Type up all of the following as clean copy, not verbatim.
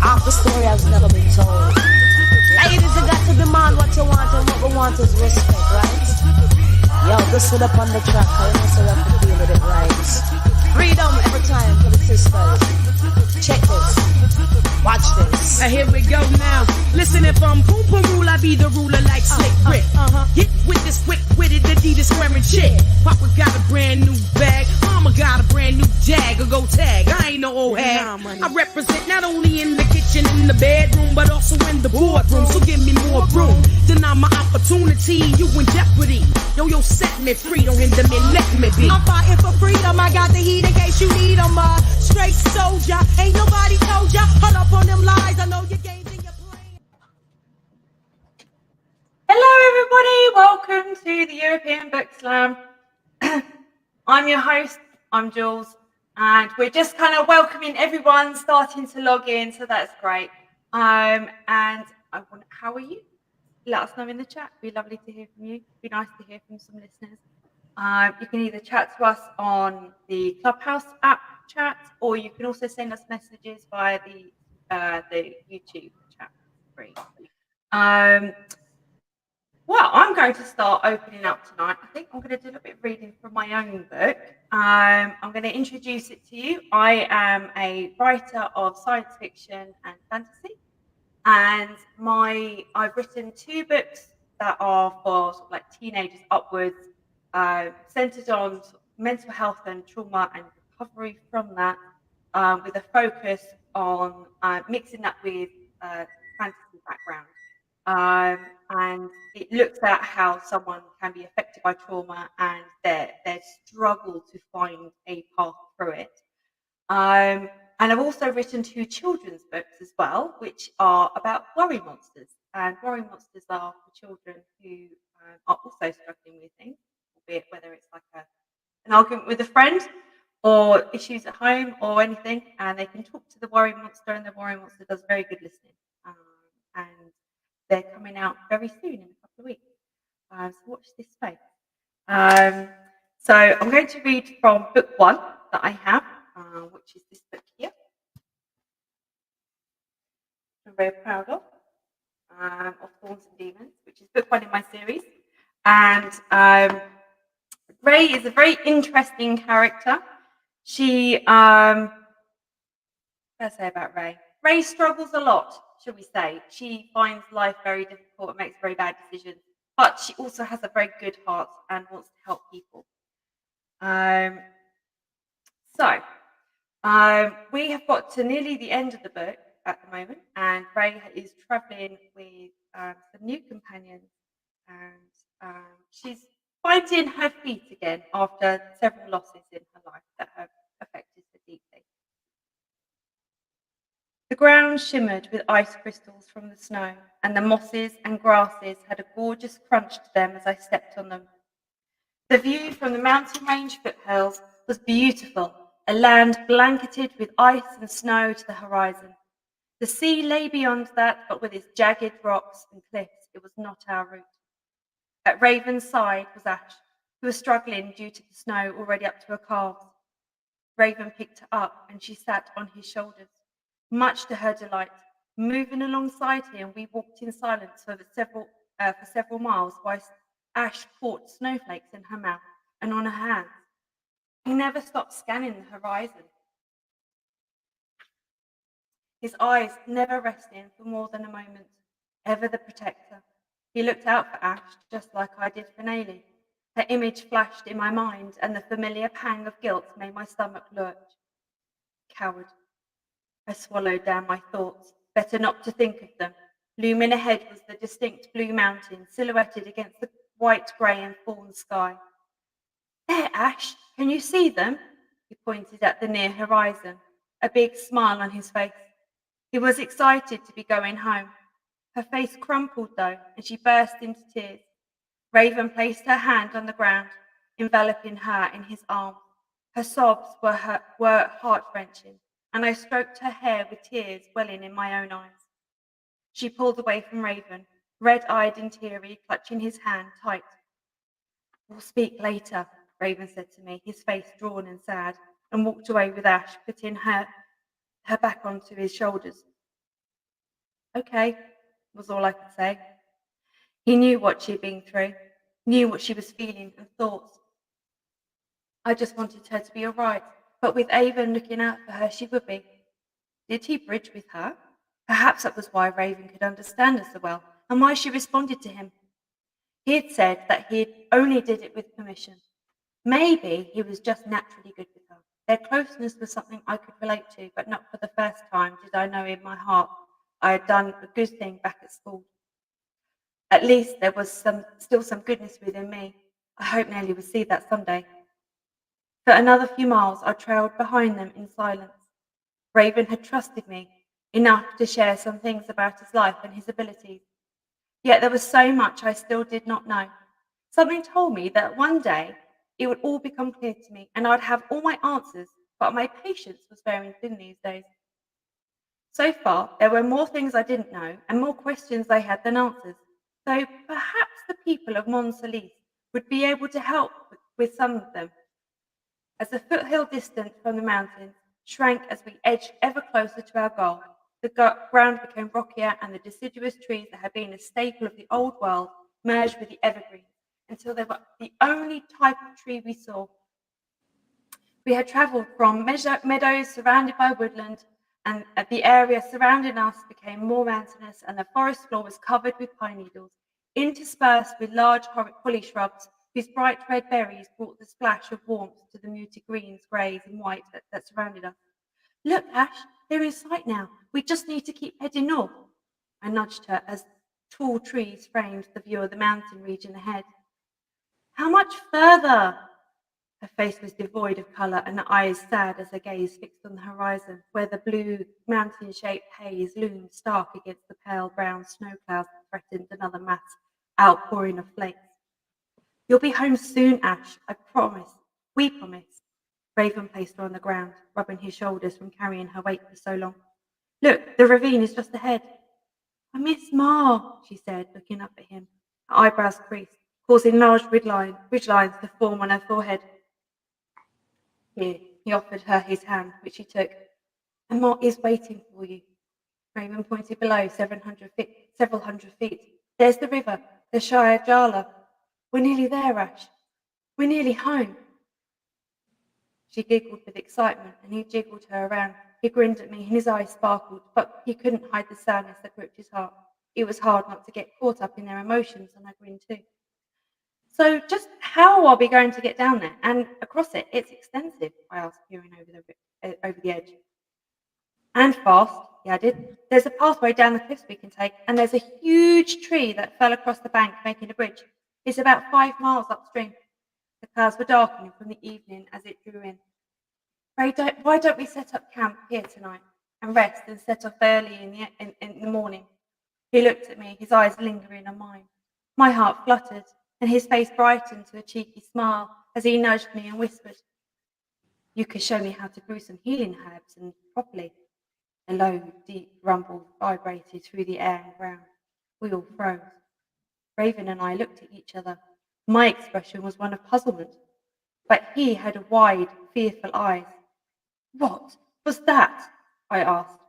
Half the story has never been told. Ladies, you got to demand what you want, and what we want is respect, right? Yo, just sit up on the track, I know so you have to deal with it right. Freedom every time for the sisters. Check this. Watch this. Here we go now. Listen, if I'm boom boom rule, I be the ruler like Slick Rick. Get with this quick-witted Adidas wearing chick. Papa got a brand new bag. Mama got a brand new Jag. Or go tag. I ain't no old hag. I represent not only in the kitchen, in the bedroom, but also in the boardroom. So give me more room. Deny my opportunity, you in jeopardy. Yo, set me free, don't hinder me, let me be. I'm fighting for freedom, I got the heat in case you need them. Straight soldier, ain't nobody told ya. Hold up on them lies, I know your games and your plans. Hello everybody, welcome to the European Book Slam. I'm your host, I'm Jules, and we're just kind of welcoming everyone starting to log in, so that's great. And how are you? Let us know in the chat. It'd be lovely to hear from you. It'd be nice to hear from some listeners. You can either chat to us on the Clubhouse app chat, or you can also send us messages via the YouTube chat. Free. Well, I'm going to start opening up tonight. I think I'm going to do a little bit of reading from my own book. I'm going to introduce it to you. I am a writer of science fiction and fantasy. And I've written 2 books that are for sort of like teenagers upwards, centered on sort of mental health and trauma and recovery from that, with a focus on mixing that with fantasy background. And it looks at how someone can be affected by trauma and their struggle to find a path through it. And I've also written 2 children's books as well, which are about worry monsters. And worry monsters are for children who are also struggling with things, albeit whether it's like an argument with a friend or issues at home or anything. And they can talk to the worry monster, and the worry monster does very good listening. And they're coming out very soon, in a couple of weeks. So watch this space. So I'm going to read from book 1 that I have, which is this book here. I'm very proud of Thorns and Demons, which is book 1 in my series. And Ray is a very interesting character. What do I say about Ray? Ray struggles a lot, shall we say. She finds life very difficult and makes very bad decisions, but she also has a very good heart and wants to help people. We have got to nearly the end of the book at the moment, and Ray is traveling with some new companions, and she's finding her feet again after several losses in her life that have affected her deeply. The ground shimmered with ice crystals from the snow, and the mosses and grasses had a gorgeous crunch to them as I stepped on them. The view from the mountain range foothills was beautiful, a land blanketed with ice and snow to the horizon. The sea lay beyond that, but with its jagged rocks and cliffs, it was not our route. At Raven's side was Ash, who was struggling due to the snow already up to her calves. Raven picked her up, and she sat on his shoulders. Much to her delight, moving alongside him, we walked in silence for several miles, whilst Ash caught snowflakes in her mouth and on her hands. He never stopped scanning the horizon, his eyes never resting for more than a moment, ever the protector. He looked out for Ash just like I did for Naily. Her image flashed in my mind, and the familiar pang of guilt made my stomach lurch. Coward. I swallowed down my thoughts, better not to think of them. Looming ahead was the distinct blue mountain, silhouetted against the white, grey and fawn sky. There, Ash, can you see them? He pointed at the near horizon, a big smile on his face. He was excited to be going home. Her face crumpled, though, and she burst into tears. Raven placed her hand on the ground, enveloping her in his arms. Her sobs were heart-wrenching, and I stroked her hair with tears welling in my own eyes. She pulled away from Raven, red-eyed and teary, clutching his hand tight. We'll speak later, Raven said to me, his face drawn and sad, and walked away with Ash, putting her back onto his shoulders. Okay, was all I could say. He knew what she'd been through, knew what she was feeling and thoughts. I just wanted her to be all right, but with Avon looking out for her, she would be. Did he bridge with her? Perhaps that was why Raven could understand her so well, and why she responded to him. He had said that he only did it with permission. Maybe he was just naturally good with her. Their closeness was something I could relate to, but not for the first time did I know in my heart I had done a good thing back at school. At least there was still some goodness within me. I hope Nellie would see that someday. For another few miles, I trailed behind them in silence. Raven had trusted me enough to share some things about his life and his abilities. Yet there was so much I still did not know. Something told me that one day it would all become clear to me and I'd have all my answers, but my patience was wearing thin these days. So far, there were more things I didn't know and more questions I had than answers. So perhaps the people of Mont Solis would be able to help with some of them. As the foothill distant from the mountains shrank as we edged ever closer to our goal, the ground became rockier and the deciduous trees that had been a staple of the old world merged with the evergreens until they were the only type of tree we saw. We had travelled from meadows surrounded by woodland, and the area surrounding us became more mountainous, and the forest floor was covered with pine needles, interspersed with large holly shrubs whose bright red berries brought the splash of warmth to the muted greens, greys, and white that surrounded us. Look, Ash, they're in sight now. We just need to keep heading north. I nudged her as tall trees framed the view of the mountain region ahead. How much further? Her face was devoid of colour and her eyes sad as her gaze fixed on the horizon, where the blue mountain-shaped haze loomed stark against the pale brown snow clouds that threatened another mass outpouring of flakes. You'll be home soon, Ash, I promise. We promise. Raven placed her on the ground, rubbing his shoulders from carrying her weight for so long. Look, the ravine is just ahead. I miss Ma, she said, looking up at him. Her eyebrows creased, causing large ridge lines to form on her forehead. Here, he offered her his hand, which she took. And Ma is waiting for you. Raven pointed below, several hundred feet. There's the river, the Shire Jala. We're nearly there, Ash. We're nearly home. She giggled with excitement, and he jiggled her around. He grinned at me, and his eyes sparkled, but he couldn't hide the sadness that gripped his heart. It was hard not to get caught up in their emotions, and I grinned too. So just how are we going to get down there and across it? It's extensive, I asked, peering over the edge. And fast, he added. There's a pathway down the cliffs we can take, and there's a huge tree that fell across the bank, making a bridge. It's about 5 miles upstream. The clouds were darkening from the evening as it drew in. Why don't we set up camp here tonight and rest and set off early in the morning? He looked at me, his eyes lingering on mine. My heart fluttered, and his face brightened to a cheeky smile as he nudged me and whispered, You could show me how to brew some healing herbs and properly. A low, deep rumble vibrated through the air and ground. We all froze. Raven and I looked at each other. My expression was one of puzzlement, but he had wide, fearful eyes. What was that? I asked.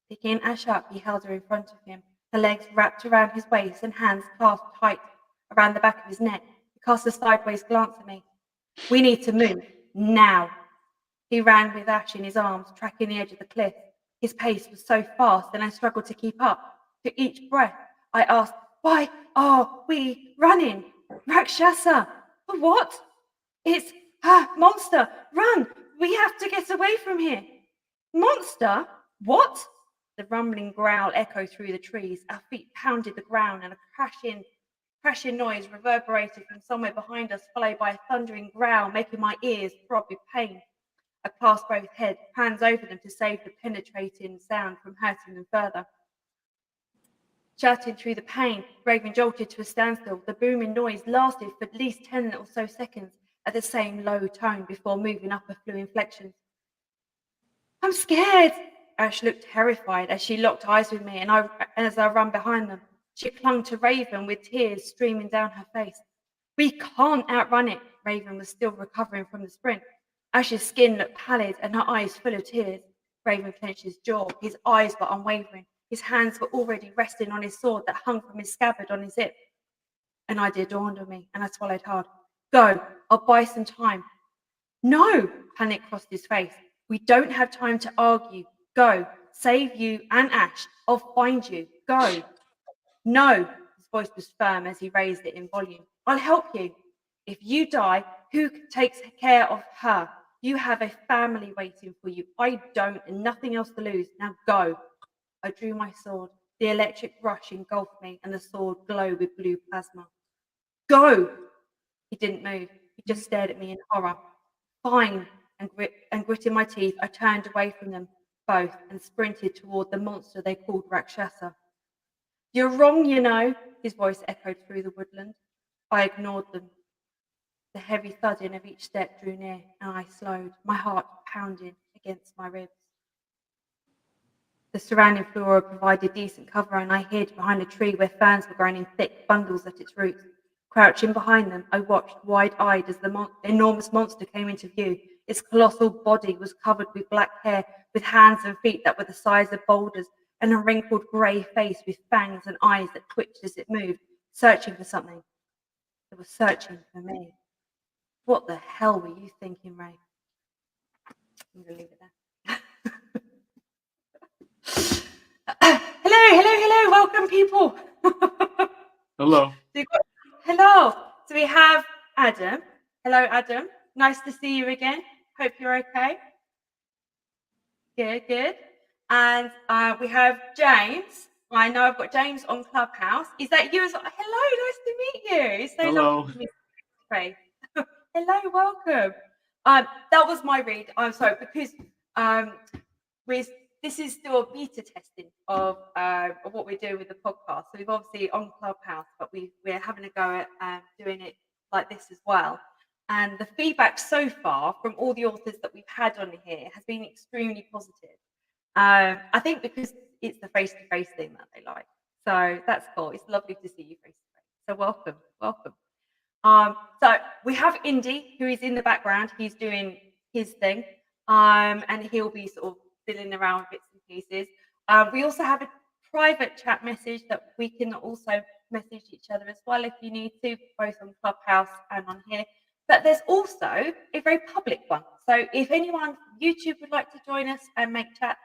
Picking Ash up, he held her in front of him, her legs wrapped around his waist and hands clasped tight around the back of his neck. He cast a sideways glance at me. We need to move, now. He ran with Ash in his arms, tracking the edge of the cliff. His pace was so fast, and I struggled to keep up. To each breath, I asked, Why are we running? Rakshasa! What? It's a monster! Run! We have to get away from here! Monster? What? The rumbling growl echoed through the trees. Our feet pounded the ground, and a crashing noise reverberated from somewhere behind us, followed by a thundering growl, making my ears throb with pain. I clasped both hands over them to save the penetrating sound from hurting them further. Shouting through the pain, Raven jolted to a standstill. The booming noise lasted for at least 10 or so seconds at the same low tone before moving up a few inflections. I'm scared! Ash looked terrified as she locked eyes with me, and as I ran behind them. She clung to Raven with tears streaming down her face. We can't outrun it. Raven was still recovering from the sprint. Ash's skin looked pallid and her eyes full of tears. Raven clenched his jaw. His eyes were unwavering. His hands were already resting on his sword that hung from his scabbard on his hip. An idea dawned on me, and I swallowed hard. Go, I'll buy some time. No, panic crossed his face. We don't have time to argue. Go, save you and Ash. I'll find you. Go. No, his voice was firm as he raised it in volume. I'll help you. If you die, who takes care of her? You have a family waiting for you. I don't, and nothing else to lose. Now go. I drew my sword. The electric rush engulfed me, and the sword glowed with blue plasma. Go! He didn't move. He just stared at me in horror. Fine, and gritting my teeth, I turned away from them both and sprinted toward the monster they called Rakshasa. You're wrong, you know, his voice echoed through the woodland. I ignored them. The heavy thudding of each step drew near, and I slowed, my heart pounding against my ribs. The surrounding flora provided decent cover, and I hid behind a tree where ferns were growing in thick bundles at its roots. Crouching behind them, I watched wide-eyed as the enormous monster came into view. Its colossal body was covered with black hair, with hands and feet that were the size of boulders, and a wrinkled grey face with fangs and eyes that twitched as it moved, searching for something. It was searching for me. What the hell were you thinking, Ray? I'm going to leave it there. Hello, welcome, people. Hello. Hello. So we have Adam. Hello, Adam. Nice to see you again. Hope you're okay. Good. And we have James. I know I've got James on Clubhouse. Is that you as well? Hello, nice to meet you. It's so Hello. lovely to meet you. Hello, welcome. That was my read. I'm sorry, because this is still a beta testing of what we're doing with the podcast. So we've obviously on Clubhouse, but we're having a go at doing it like this as well. And the feedback so far from all the authors that we've had on here has been extremely positive. I think because it's the face-to-face thing that they like. So that's cool. It's lovely to see you face-to-face. So welcome. So we have Indy, who is in the background. He's doing his thing, and he'll be sort of fiddling around bits and pieces. We also have a private chat message that we can also message each other as well if you need to, both on Clubhouse and on here. But there's also a very public one. So if anyone from YouTube would like to join us and make chat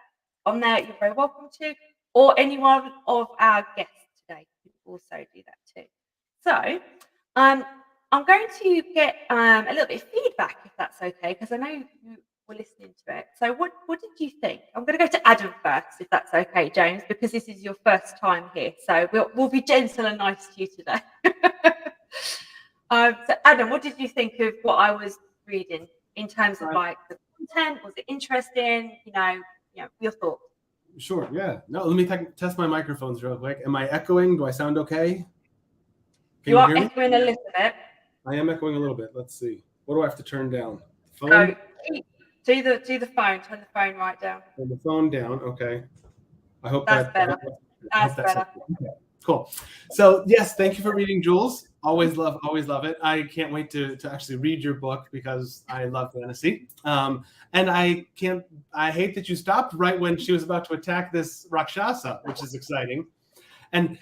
on there, you're very welcome to. Or anyone of our guests today can also do that too. So I'm going to get a little bit of feedback, if that's okay, because I know you were listening to it. So what did you think? I'm going to go to Adam first, if that's okay, James, because this is your first time here. So we'll be gentle and nice to you today. So Adam, what did you think of what I was reading in terms of like the content? Was it interesting? You know, your thoughts. Sure. Yeah. No, let me test my microphones real quick. Am I echoing? Do I sound okay? Can you are hear me? echoing a little bit. I am echoing a little bit. Let's see. What do I have to turn down? Phone? Do the phone. Turn the phone right down. Turn the phone down. Okay. I hope that's better. That's better. Okay. Cool. So yes, thank you for reading, Jules. Always love it. I can't wait to actually read your book because I love fantasy. And I hate that you stopped right when she was about to attack this Rakshasa, which is exciting. And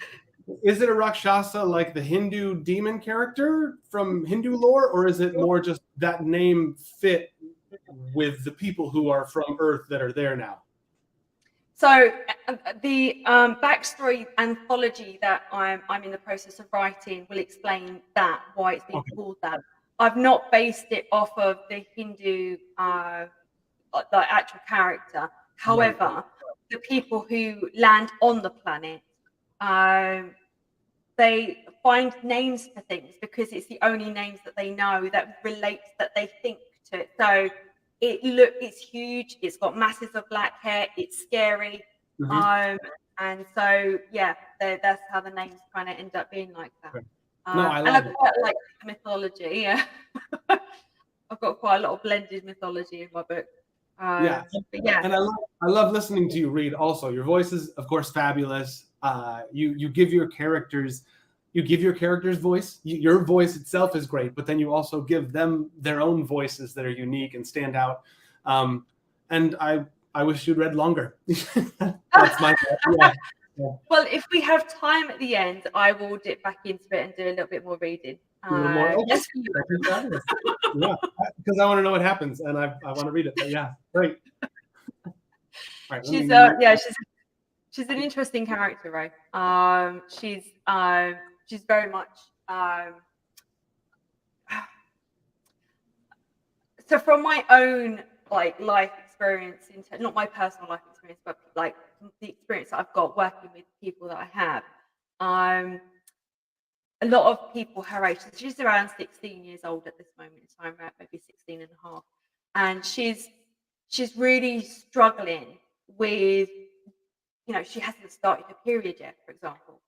is it a Rakshasa like the Hindu demon character from Hindu lore, or is it more just that name fit with the people who are from Earth that are there now? So the backstory anthology that I'm in the process of writing will explain that, why it's been called that. I've not based it off of the Hindu the actual character. However, the people who land on the planet, they find names for things because it's the only names that they know that relates, that they think to it. So it's huge. It's got masses of black hair. It's scary. And so that's how the names kind of end up being like that. I quite like mythology. Yeah, I've got quite a lot of blended mythology in my book. And I love listening to you read. Also, your voice is, of course, fabulous. You give your characters voice. Your voice itself is great, but then you also give them their own voices that are unique and stand out. And I wish you'd read longer. That's my yeah. Well, if we have time at the end, I will dip back into it and do a little bit more reading. A little more. Okay. Yes. Yeah, because I want to know what happens, and I want to read it. But yeah, great. All right, she's an interesting character, right? She's very much so from my own like life experience, not my personal life experience, but like the experience that I've got working with people that I have, a lot of people her age, she's around 16 years old at this moment in time, right? Maybe 16 and a half, and she's really struggling with, she hasn't started her period yet, for example.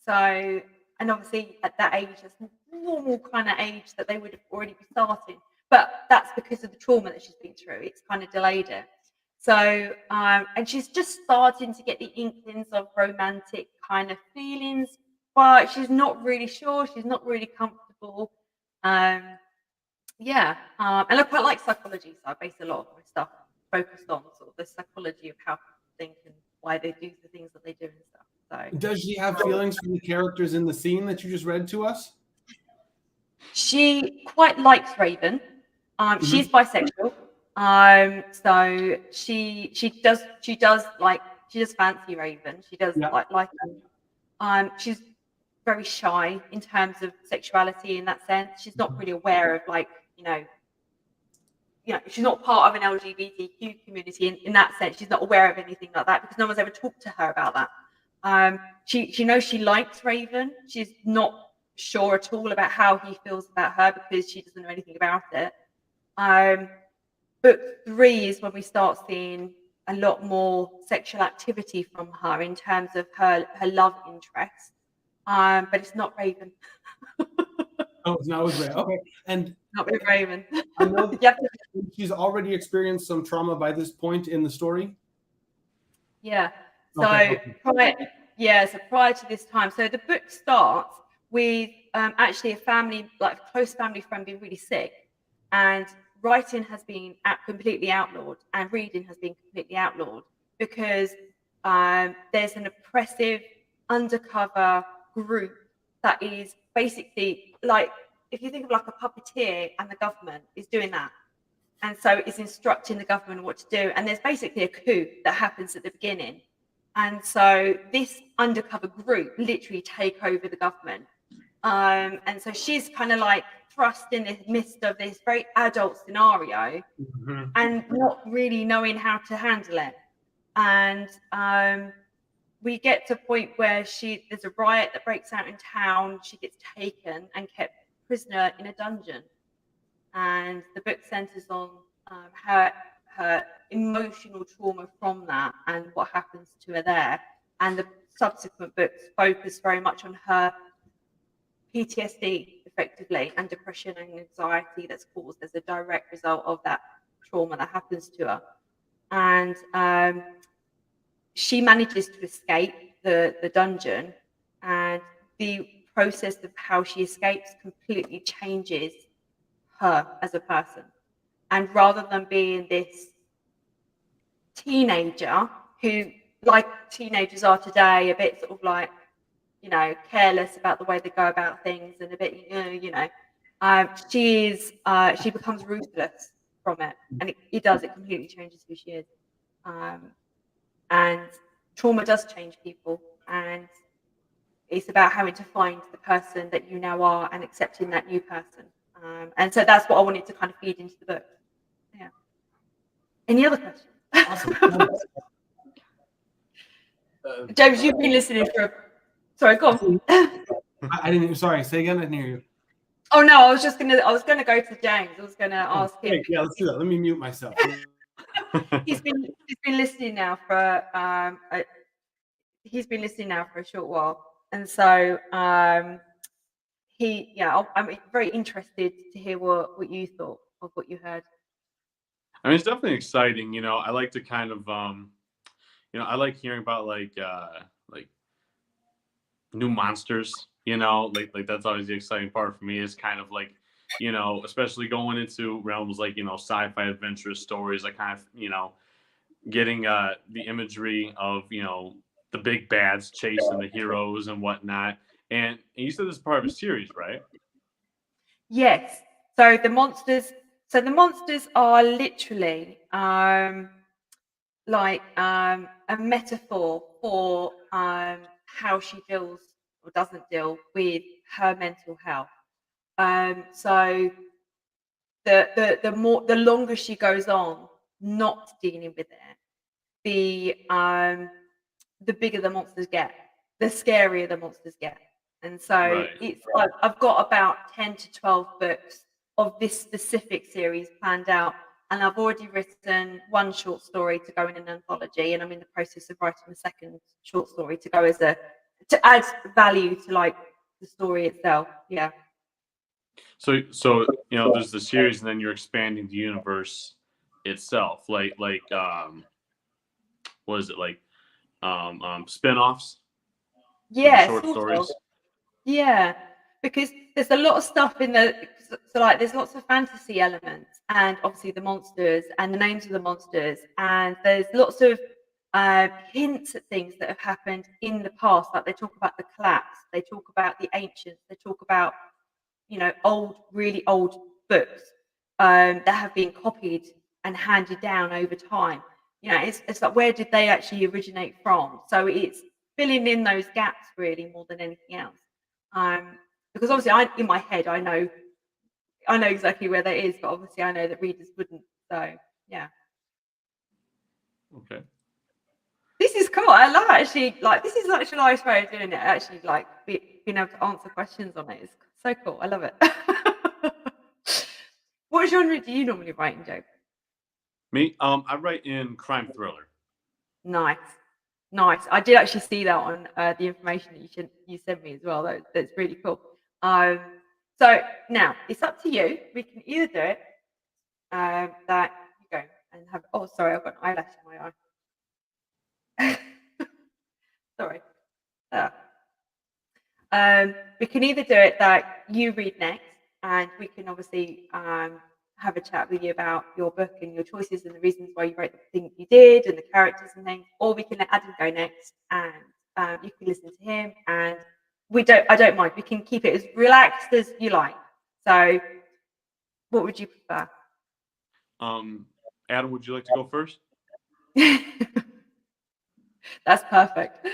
So, and obviously at that age, that's normal kind of age that they would have already be starting. But that's because of the trauma that she's been through. It's kind of delayed it. So, and she's just starting to get the inklings of romantic kind of feelings, but she's not really sure. She's not really comfortable. And I quite like psychology, so I base a lot of my stuff focused on sort of the psychology of how people think and why they do the things that they do and stuff. So, does she have feelings for the characters in the scene that you just read to us? She quite likes Raven. She's bisexual. So she does fancy Raven. She does like him. She's very shy in terms of sexuality in that sense. She's not really aware of she's not part of an LGBTQ community in that sense. She's not aware of anything like that because no one's ever talked to her about that. She knows she likes Raven. She's not sure at all about how he feels about her because she doesn't know anything about it. Book 3 is when we start seeing a lot more sexual activity from her in terms of her love interest. But it's not Raven. Oh, it's not with Raven. Okay, and not with Raven. I know she's already experienced some trauma by this point in the story. Yeah. So prior to this time, so the book starts with actually a family, like a close family friend, being really sick, and writing has been completely outlawed, and reading has been completely outlawed because there's an oppressive undercover group that is basically like, if you think of like a puppeteer, and the government is doing that, and so it's instructing the government what to do, and there's basically a coup that happens at the beginning, and so this undercover group literally take over the government. And so she's kind of like thrust in the midst of this very adult scenario, and not really knowing how to handle it. And we get to a point where there's a riot that breaks out in town. She gets taken and kept prisoner in a dungeon. And the book centers on her emotional trauma from that and what happens to her there. And the subsequent books focus very much on her PTSD, effectively, and depression and anxiety that's caused as a direct result of that trauma that happens to her. And she manages to escape the dungeon, and the process of how she escapes completely changes her as a person. And rather than being this teenager who, like teenagers are today, a bit sort of like, careless about the way they go about things, and a bit, she becomes ruthless from it, and it completely changes who she is. And trauma does change people, and it's about having to find the person that you now are and accepting that new person. And so that's what I wanted to kind of feed into the book. Yeah. Any other questions? Awesome. James, you've been listening for. Sorry, go on. I didn't. Sorry, say again. I didn't hear you. Oh no, I was gonna go to James. I was gonna ask him. Great. Yeah, let's do that. Let me mute myself. He's been listening now for a short while, and so I'm very interested to hear what you thought of what you heard. I mean, it's definitely exciting. I like to kind of I like hearing about like new monsters, like that's always the exciting part for me, is kind of like, especially going into realms like, sci-fi adventurous stories that kind of, getting the imagery of, you know, the big bads chasing the heroes and whatnot. And you said this is part of a series, right? Yes. So the monsters are literally like a metaphor for how she deals or doesn't deal with her mental health. So the longer she goes on not dealing with it, the bigger the monsters get, the scarier the monsters get. And so Right. it's I've got about 10 to 12 books of this specific series planned out, and I've already written one short story to go in an anthology, and I'm in the process of writing a second short story to go as to add value to like the story itself. Yeah. So you know, there's the series, and then you're expanding the universe itself, like what is it, like spin-offs? Yeah, short sort stories. of. Yeah, because there's a lot of stuff in so like there's lots of fantasy elements, and obviously the monsters and the names of the monsters, and there's lots of hints at things that have happened in the past. Like they talk about the collapse, they talk about the ancients, they talk about, you know, really old books that have been copied and handed down over time. You know, it's like, where did they actually originate from? So it's filling in those gaps really more than anything else. Because obviously in my head I know exactly where that is, but obviously I know that readers wouldn't. So yeah. Okay. This is cool. I love actually, like, this is such a nice way of doing it. Actually, like being able to answer questions on it is so cool. I love it. What genre do you normally write in, Joe? Me, I write in crime thriller. Nice. I did actually see that on the information that you sent me as well. That's really cool. So now it's up to you. We can either do it that you go and have. Oh, sorry, I've got an eyelash in my eye. Sorry. We can either do it that you read next, and we can obviously have a chat with you about your book and your choices and the reasons why you wrote the thing you did and the characters and things, or we can let Adam go next, and you can listen to him, and I don't mind. We can keep it as relaxed as you like. So what would you prefer? Adam, would you like to go first? That's perfect.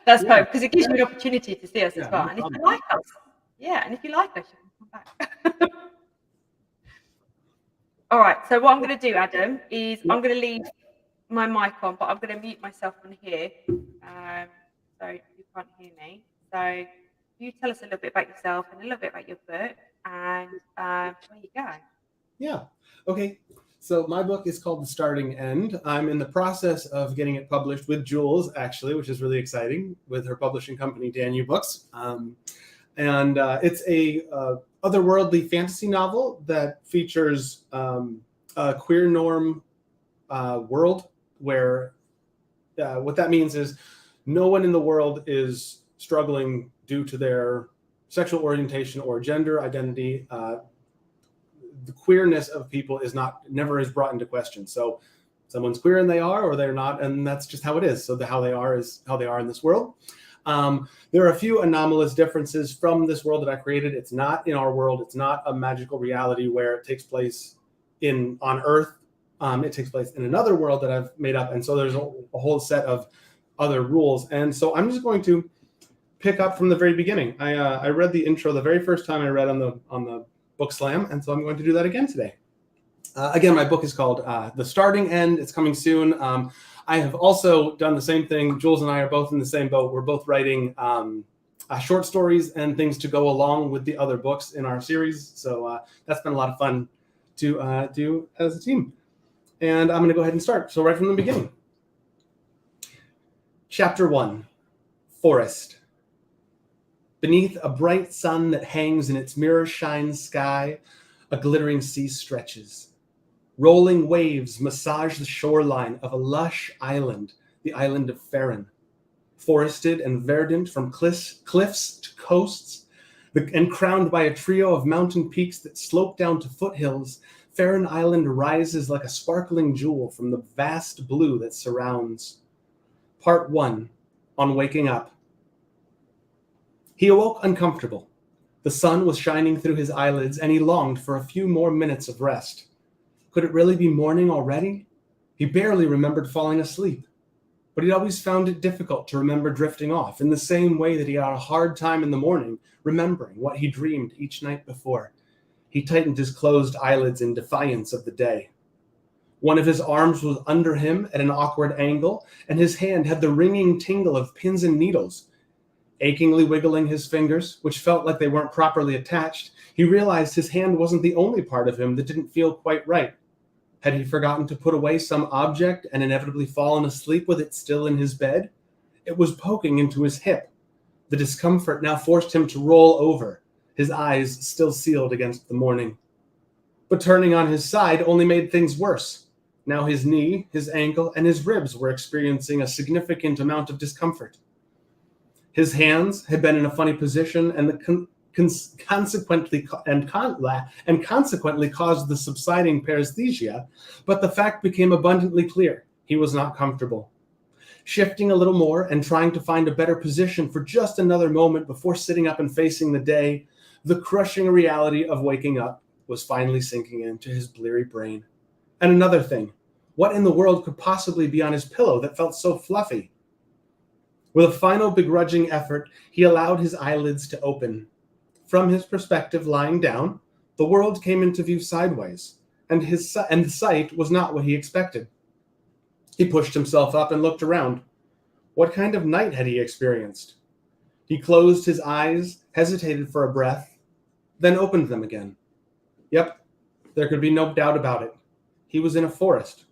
That's perfect, because it gives you an opportunity to see us as well. And if you like us, you can come back. All right. So what I'm going to do, Adam, is I'm going to leave my mic on, but I'm going to mute myself on here, so you can't hear me. So you tell us a little bit about yourself and a little bit about your book, and there you go. Yeah. Okay. So my book is called The Starting End. I'm in the process of getting it published with Jules, actually, which is really exciting, with her publishing company, Danu Books. And it's a otherworldly fantasy novel that features a queer norm world where what that means is no one in the world is struggling due to their sexual orientation or gender identity. The queerness of people never is brought into question. So someone's queer and they are, or they're not, and that's just how it is. So how they are is how they are in this world. There are a few anomalous differences from this world that I created. It's not in our world. It's not a magical reality where it takes place on Earth. It takes place in another world that I've made up. And so there's a whole set of other rules. And so I'm just going to pick up from the very beginning. I read the intro the very first time I read on the Book Slam, and so I'm going to do that again today. Again, my book is called The Starting End. It's coming soon. I have also done the same thing. Jules and I are both in the same boat. We're both writing short stories and things to go along with the other books in our series. So that's been a lot of fun to do as a team. And I'm going to go ahead and start. So right from the beginning. Chapter 1, Forest. Beneath a bright sun that hangs in its mirror-shine sky, a glittering sea stretches. Rolling waves massage the shoreline of a lush island, the island of Farron. Forested and verdant from cliffs to coasts, and crowned by a trio of mountain peaks that slope down to foothills, Farron Island rises like a sparkling jewel from the vast blue that surrounds. Part 1, on waking up. He awoke uncomfortable. The sun was shining through his eyelids, and he longed for a few more minutes of rest. Could it really be morning already? He barely remembered falling asleep, but he'd always found it difficult to remember drifting off, in the same way that he had a hard time in the morning remembering what he dreamed each night before. He tightened his closed eyelids in defiance of the day. One of his arms was under him at an awkward angle, and his hand had the ringing tingle of pins and needles. Achingly wiggling his fingers, which felt like they weren't properly attached, he realized his hand wasn't the only part of him that didn't feel quite right. Had he forgotten to put away some object and inevitably fallen asleep with it still in his bed? It was poking into his hip. The discomfort now forced him to roll over, his eyes still sealed against the morning. But turning on his side only made things worse. Now his knee, his ankle, and his ribs were experiencing a significant amount of discomfort. His hands had been in a funny position, and consequently caused the subsiding paresthesia, but the fact became abundantly clear. He was not comfortable. Shifting a little more and trying to find a better position for just another moment before sitting up and facing the day, the crushing reality of waking up was finally sinking into his bleary brain. And another thing, what in the world could possibly be on his pillow that felt so fluffy? With a final begrudging effort, he allowed his eyelids to open. From his perspective lying down, the world came into view sideways, and the sight was not what he expected. He pushed himself up and looked around. What kind of night had he experienced? He closed his eyes, hesitated for a breath, then opened them again. Yep, there could be no doubt about it. He was in a forest.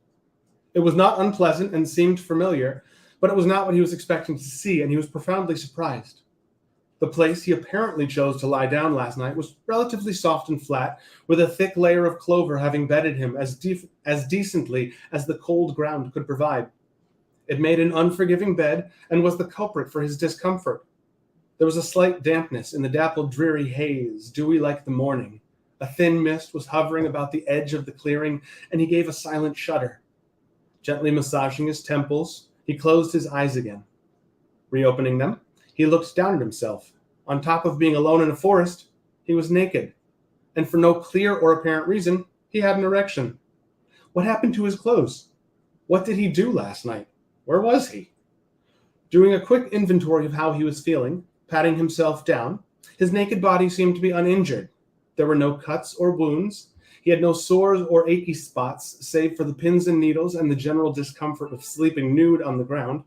It was not unpleasant and seemed familiar, but it was not what he was expecting to see, and he was profoundly surprised. The place he apparently chose to lie down last night was relatively soft and flat, with a thick layer of clover having bedded him as decently as the cold ground could provide. It made an unforgiving bed and was the culprit for his discomfort. There was a slight dampness in the dappled, dreary haze, dewy like the morning. A thin mist was hovering about the edge of the clearing, and he gave a silent shudder. Gently massaging his temples, he closed his eyes again. Reopening them, he looked down at himself. On top of being alone in a forest, he was naked. And for no clear or apparent reason, he had an erection. What happened to his clothes? What did he do last night? Where was he? Doing a quick inventory of how he was feeling, patting himself down, his naked body seemed to be uninjured. There were no cuts or wounds. He had no sores or achy spots, save for the pins and needles and the general discomfort of sleeping nude on the ground.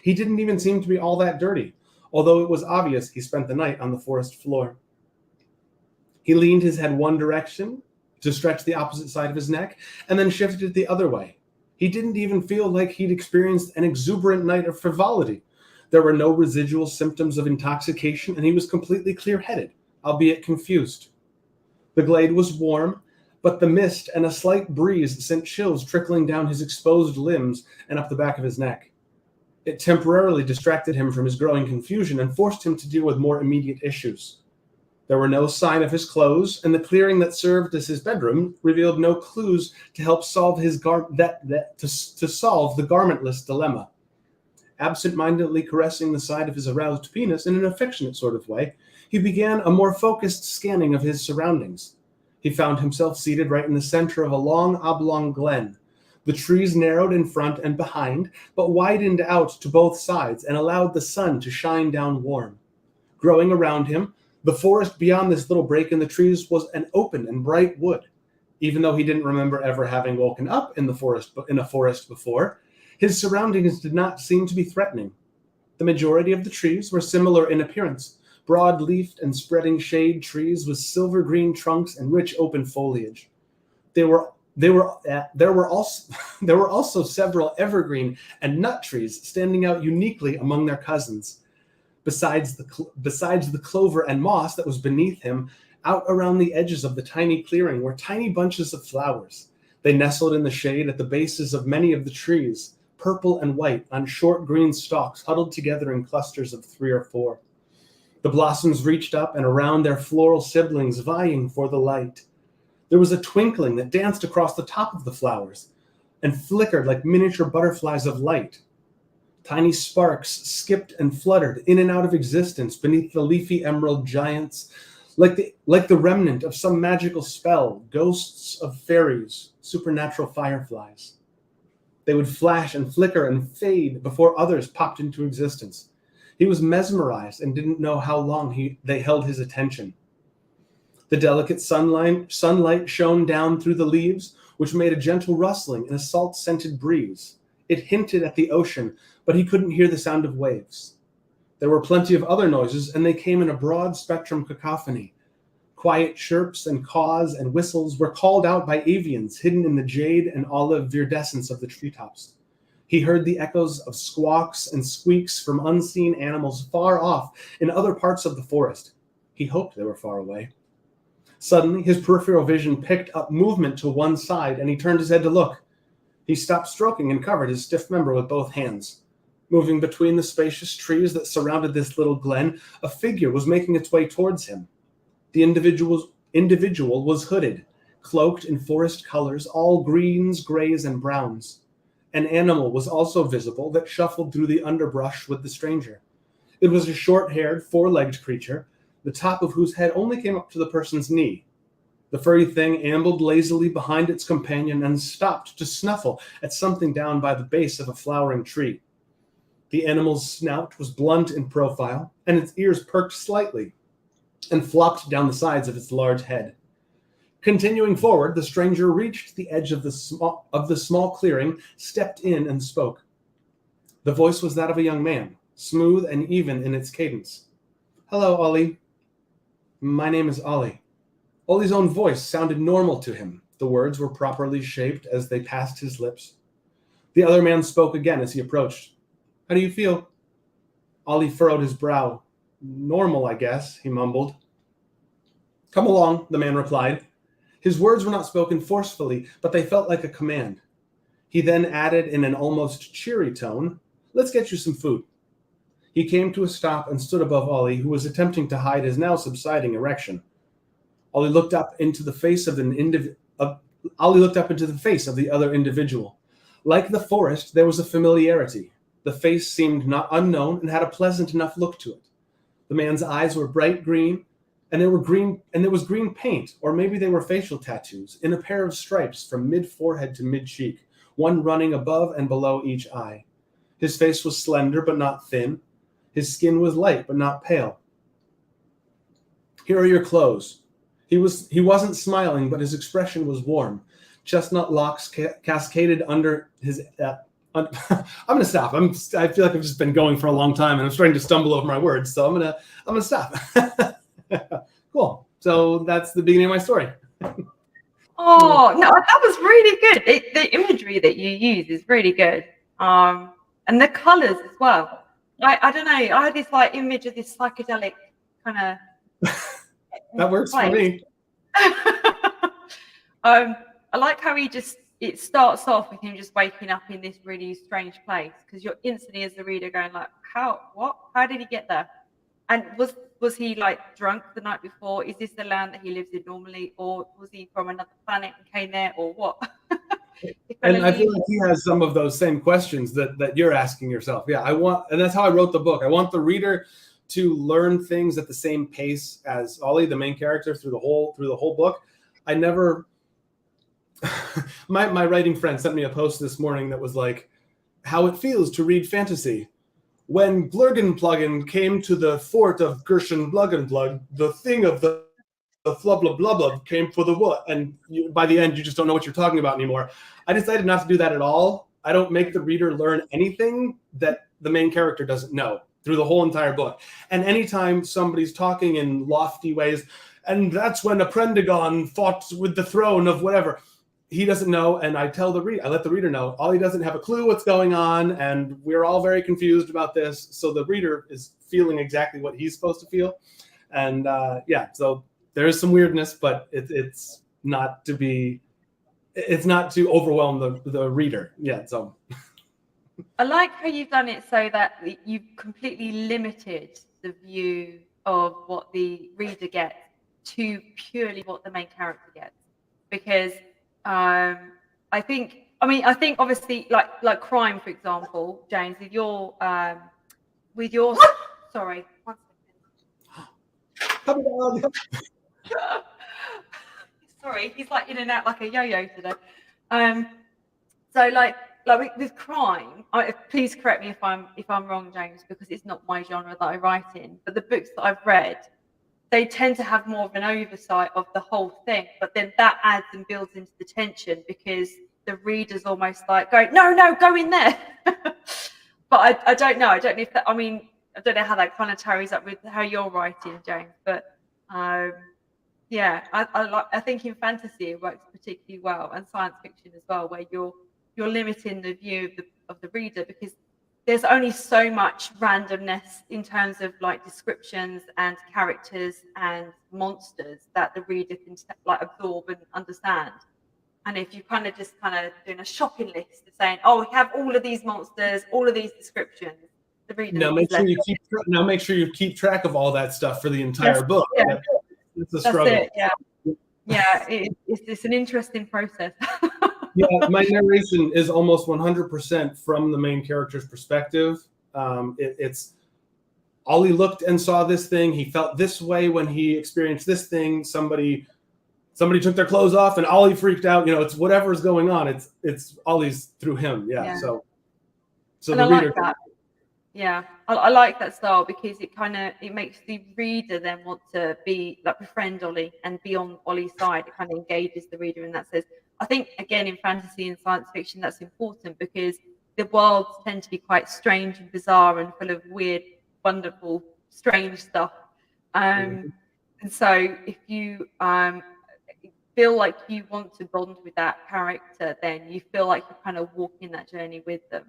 He didn't even seem to be all that dirty, although it was obvious he spent the night on the forest floor. He leaned his head one direction to stretch the opposite side of his neck, and then shifted it the other way. He didn't even feel like he'd experienced an exuberant night of frivolity. There were no residual symptoms of intoxication, and he was completely clear-headed, albeit confused. The glade was warm, but the mist and a slight breeze sent chills trickling down his exposed limbs and up the back of his neck. It temporarily distracted him from his growing confusion and forced him to deal with more immediate issues. There were no sign of his clothes, and the clearing that served as his bedroom revealed no clues to help solve his solve the garmentless dilemma. Absent-mindedly caressing the side of his aroused penis in an affectionate sort of way, he began a more focused scanning of his surroundings. He found himself seated right in the center of a long oblong glen. The trees narrowed in front and behind, but widened out to both sides and allowed the sun to shine down warm. Growing around him, the forest beyond this little break in the trees was an open and bright wood. Even though he didn't remember ever having woken up in a forest before, his surroundings did not seem to be threatening. The majority of the trees were similar in appearance, broad-leafed and spreading shade trees with silver-green trunks and rich open foliage. There were also several evergreen and nut trees standing out uniquely among their cousins. Besides the clover and moss that was beneath him, out around the edges of the tiny clearing were tiny bunches of flowers. They nestled in the shade at the bases of many of the trees, purple and white, on short green stalks huddled together in clusters of 3 or 4. The blossoms reached up and around their floral siblings, vying for the light. There was a twinkling that danced across the top of the flowers and flickered like miniature butterflies of light. Tiny sparks skipped and fluttered in and out of existence beneath the leafy emerald giants, like the remnant of some magical spell, ghosts of fairies, supernatural fireflies. They would flash and flicker and fade before others popped into existence. He was mesmerized and didn't know how long they held his attention. The delicate sunlight shone down through the leaves, which made a gentle rustling in a salt-scented breeze. It hinted at the ocean, but he couldn't hear the sound of waves. There were plenty of other noises, and they came in a broad spectrum cacophony. Quiet chirps and caws and whistles were called out by avians hidden in the jade and olive viridescence of the treetops. He heard the echoes of squawks and squeaks from unseen animals far off in other parts of the forest. He hoped they were far away. Suddenly, his peripheral vision picked up movement to one side, and he turned his head to look. He stopped stroking and covered his stiff member with both hands. Moving between the spacious trees that surrounded this little glen, a figure was making its way towards him. The individual was hooded, cloaked in forest colors, all greens, grays, and browns. An animal was also visible that shuffled through the underbrush with the stranger. It was a short-haired, four-legged creature, the top of whose head only came up to the person's knee. The furry thing ambled lazily behind its companion and stopped to snuffle at something down by the base of a flowering tree. The animal's snout was blunt in profile, and its ears perked slightly and flopped down the sides of its large head. Continuing forward, the stranger reached the edge of the small clearing, stepped in, and spoke. The voice was that of a young man, smooth and even in its cadence. "Hello, Ollie. My name is Ollie." Ollie's own voice sounded normal to him. The words were properly shaped as they passed his lips. The other man spoke again as he approached. "How do you feel?" Ollie furrowed his brow. "Normal, I guess," he mumbled. "Come along," the man replied. His words were not spoken forcefully, but they felt like a command. He then added in an almost cheery tone, "Let's get you some food." He came to a stop and stood above Ollie, who was attempting to hide his now subsiding erection. Ollie looked up into the face of the other individual. Like the forest, there was a familiarity. The face seemed not unknown and had a pleasant enough look to it. The man's eyes were bright green, and there was green paint, or maybe they were facial tattoos, in a pair of stripes from mid-forehead to mid-cheek, one running above and below each eye. His face was slender but not thin. His skin was light but not pale. "Here are your clothes." He wasn't smiling, but his expression was warm. Chestnut locks cascaded under his... I'm going to stop. I feel like I've just been going for a long time, and I'm starting to stumble over my words, so I'm going to stop. Cool. So that's the beginning of my story. Oh, no, that was really good. The imagery that you use is really good. And the colors as well. I don't know. I had this image of this psychedelic kind of... That works for me. I like how it starts off with him just waking up in this really strange place, because you're instantly as the reader going like, how did he get there? And was he drunk the night before? Is this the land that he lives in normally, or was he from another planet and came there, or what? And I feel like he has some of those same questions that you're asking yourself. Yeah, and that's how I wrote the book. I want the reader to learn things at the same pace as Ollie, the main character, through the whole book. I never my writing friend sent me a post this morning that was like, how it feels to read fantasy. When Glurgenpluggen came to the fort of Gershon Bluggenplug, the thing of the flub blub blub blub came for the what, and by the end you just don't know what you're talking about anymore. I decided not to do that at all. I don't make the reader learn anything that the main character doesn't know through the whole entire book. And anytime somebody's talking in lofty ways, and that's when a Prendagon fought with the throne of whatever, he doesn't know, and I let the reader know. Ollie doesn't have a clue what's going on, and we're all very confused about this. So the reader is feeling exactly what he's supposed to feel. And so there is some weirdness, but it's not to overwhelm the reader. Yeah, so. I like how you've done it so that you've completely limited the view of what the reader gets to purely what the main character gets. because I think obviously like crime, for example, James, with your sorry, 1 second. Sorry, he's like in and out like a yo-yo today. So like with crime, please correct me if I'm wrong, James, because it's not my genre that I write in. But the books that I've read, they tend to have more of an oversight of the whole thing. But then that adds and builds into the tension because the reader's almost like going, no, go in there. But I don't know. I don't know if that. I mean, I don't know how that kind of tallies up with how you're writing, James. But yeah, I think in fantasy it works particularly well, and science fiction as well, where you're limiting the view of the reader because there's only so much randomness in terms of like descriptions and characters and monsters that the reader can like absorb and understand. And if you kind of doing a shopping list of saying, oh, we have all of these monsters, all of these descriptions, the reader now make sure you keep track of all that stuff for the entire book. Yeah. It's a struggle. It's an interesting process. Yeah, my narration is almost 100% from the main character's perspective. It's Ollie looked and saw this thing. He felt this way when he experienced this thing. Somebody took their clothes off and Ollie freaked out. You know, it's whatever's going on. It's Ollie's through him. Yeah. So and the reader. Like that. Yeah, I like that style because it makes the reader then want to befriend Ollie and be on Ollie's side. It kind of engages the reader in that sense. I think again in fantasy and science fiction that's important because the worlds tend to be quite strange and bizarre and full of weird, wonderful, strange stuff. And so if you feel like you want to bond with that character, then you feel like you're kind of walking that journey with them.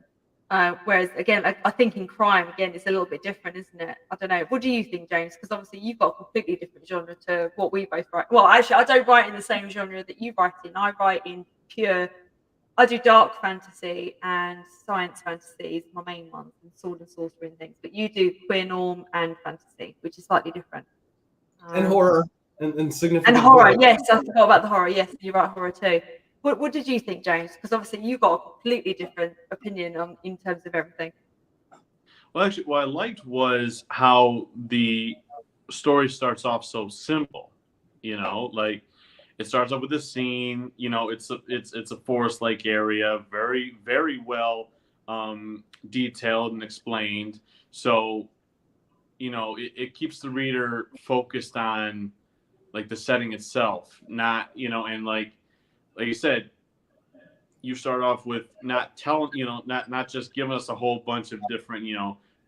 Whereas again, I think in crime, again, it's a little bit different, isn't it? I don't know. What do you think, James? Because obviously you've got a completely different genre to what we both write. Well, actually, I don't write in the same genre that you write in. I write in I do dark fantasy and science fantasy is my main ones, and sword and sorcery and things. But you do queer norm and fantasy, which is slightly different. And horror and significant. And horror, yes. I forgot about the horror. Yes, you write horror too. What did you think, James? Because obviously you got a completely different opinion in terms of everything. Well, actually, what I liked was how the story starts off so simple. You know, like it starts off with a scene. You know, it's a forest-like area, very very well detailed and explained. So, you know, it keeps the reader focused on like the setting itself, not and like you said, you start off with not just giving us a whole bunch of different,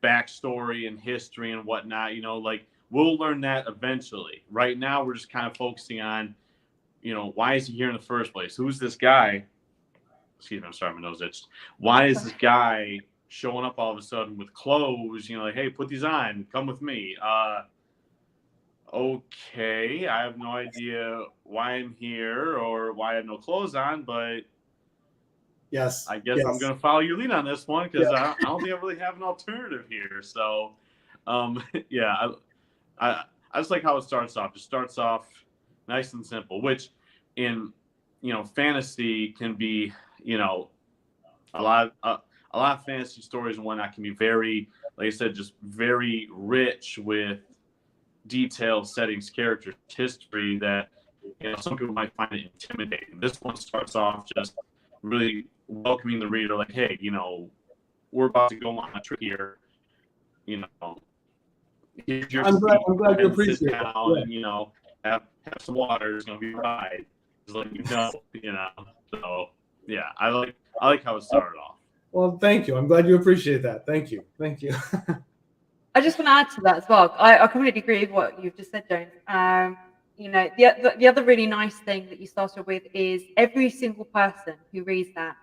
backstory and history and whatnot, like we'll learn that eventually. Right now, we're just kind of focusing on, why is he here in the first place? Who's this guy? Excuse me, I'm sorry, my nose itched. Why is this guy showing up all of a sudden with clothes? Like, hey, put these on, come with me. Okay, I have no idea why I'm here or why I have no clothes on, but yes, I guess I'm going to follow your lead on this one because I don't think I really have an alternative here. So, yeah, I just like how it starts off. It starts off nice and simple, which in fantasy can be a lot of fantasy stories and whatnot can be very, like I said, just very rich with detailed settings, characters, history that some people might find it intimidating. This one starts off just really welcoming the reader, like, hey, we're about to go on a trip here. Here's your I'm glad you appreciate it. And have some water. It's gonna be a ride. Just let you know. So yeah, I like how it started off. Well, thank you. I'm glad you appreciate that. Thank you. I just want to add to that as well. I completely agree with what you've just said, James. The other really nice thing that you started with is every single person who reads that,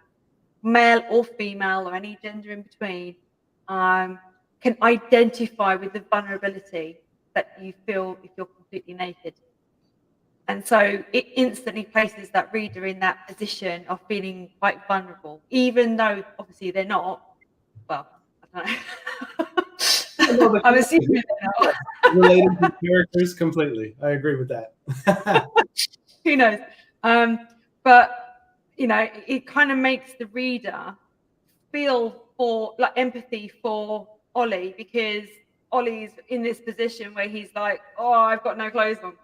male or female or any gender in between, can identify with the vulnerability that you feel if you're completely naked. And so it instantly places that reader in that position of feeling quite vulnerable, even though obviously they're not. Well, I don't know. I'm assuming they're not. Related to characters completely. I agree with that. Who knows? But you know, it kind of makes the reader feel for like empathy for Ollie, because Ollie's in this position where he's like, oh, I've got no clothes on.